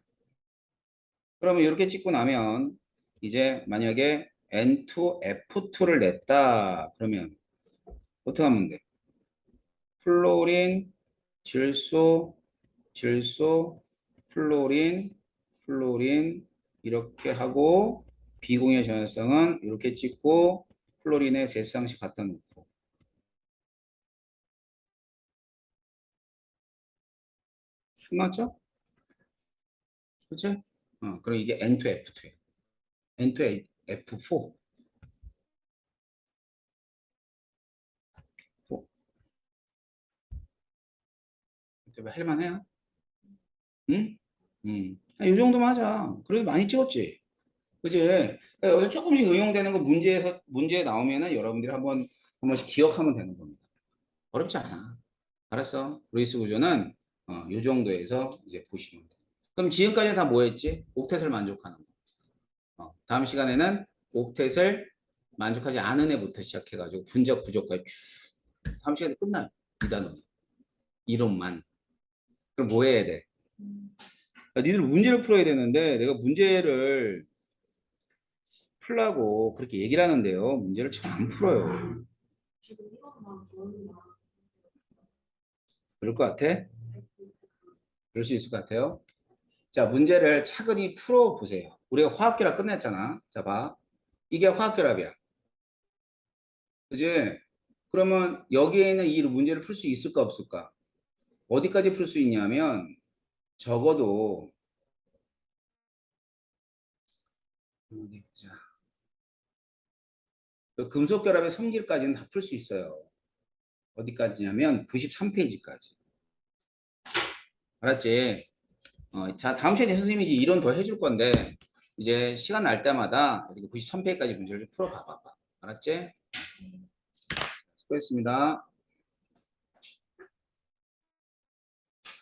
그러면 이렇게 찍고 나면 이제 만약에 N2, F2를 냈다. 그러면 어떻게 하면 돼? 플로린, 질소, 질소, 플로린, 플로린 이렇게 하고 비공유 전화성은 이렇게 찍고 플로린에 3쌍씩 갖다 놓고 끝났죠? 그치? 그럼 이게 N2, F2야. N2, F4. 4. 할만해요? 응? 이 정도만 하자. 그래도 많이 찍었지? 그지? 그러니까 여기서 조금씩 응용되는 거 문제에 나오면은 여러분들이 한 번씩 기억하면 되는 겁니다. 어렵지 않아. 알았어? 루이스 구조는 이 정도에서 이제 보시면 돼. 그럼 지금까지 다 뭐 했지? 옥텟을 만족하는 거. 다음 시간에는 옥텟을 만족하지 않은 애부터 시작해가지고 분자 구조까지 쭉. 다음 시간에 끝나요. 이 단원이. 이론만. 그럼 뭐 해야 돼? 니들 문제를 풀어야 되는데 내가 문제를 풀라고 그렇게 얘기를 하는데요. 문제를 잘 안 풀어요. 그럴 것 같아? 그럴 수 있을 것 같아요. 자, 문제를 차근히 풀어보세요. 우리가 화학결합 끝냈잖아. 자, 봐. 이게 화학결합이야. 그지? 그러면 여기에는 이 문제를 풀 수 있을까 없을까? 어디까지 풀 수 있냐면 적어도 어디 보자. 그 금속결합의 성질까지는 다 풀 수 있어요. 어디까지냐면 93페이지까지. 알았지? 자, 다음 시간에 선생님이 이제 이론 더 해줄 건데 이제 시간 날 때마다 93페이지까지 문제를 좀 풀어봐 봐봐. 알았지? 수고했습니다.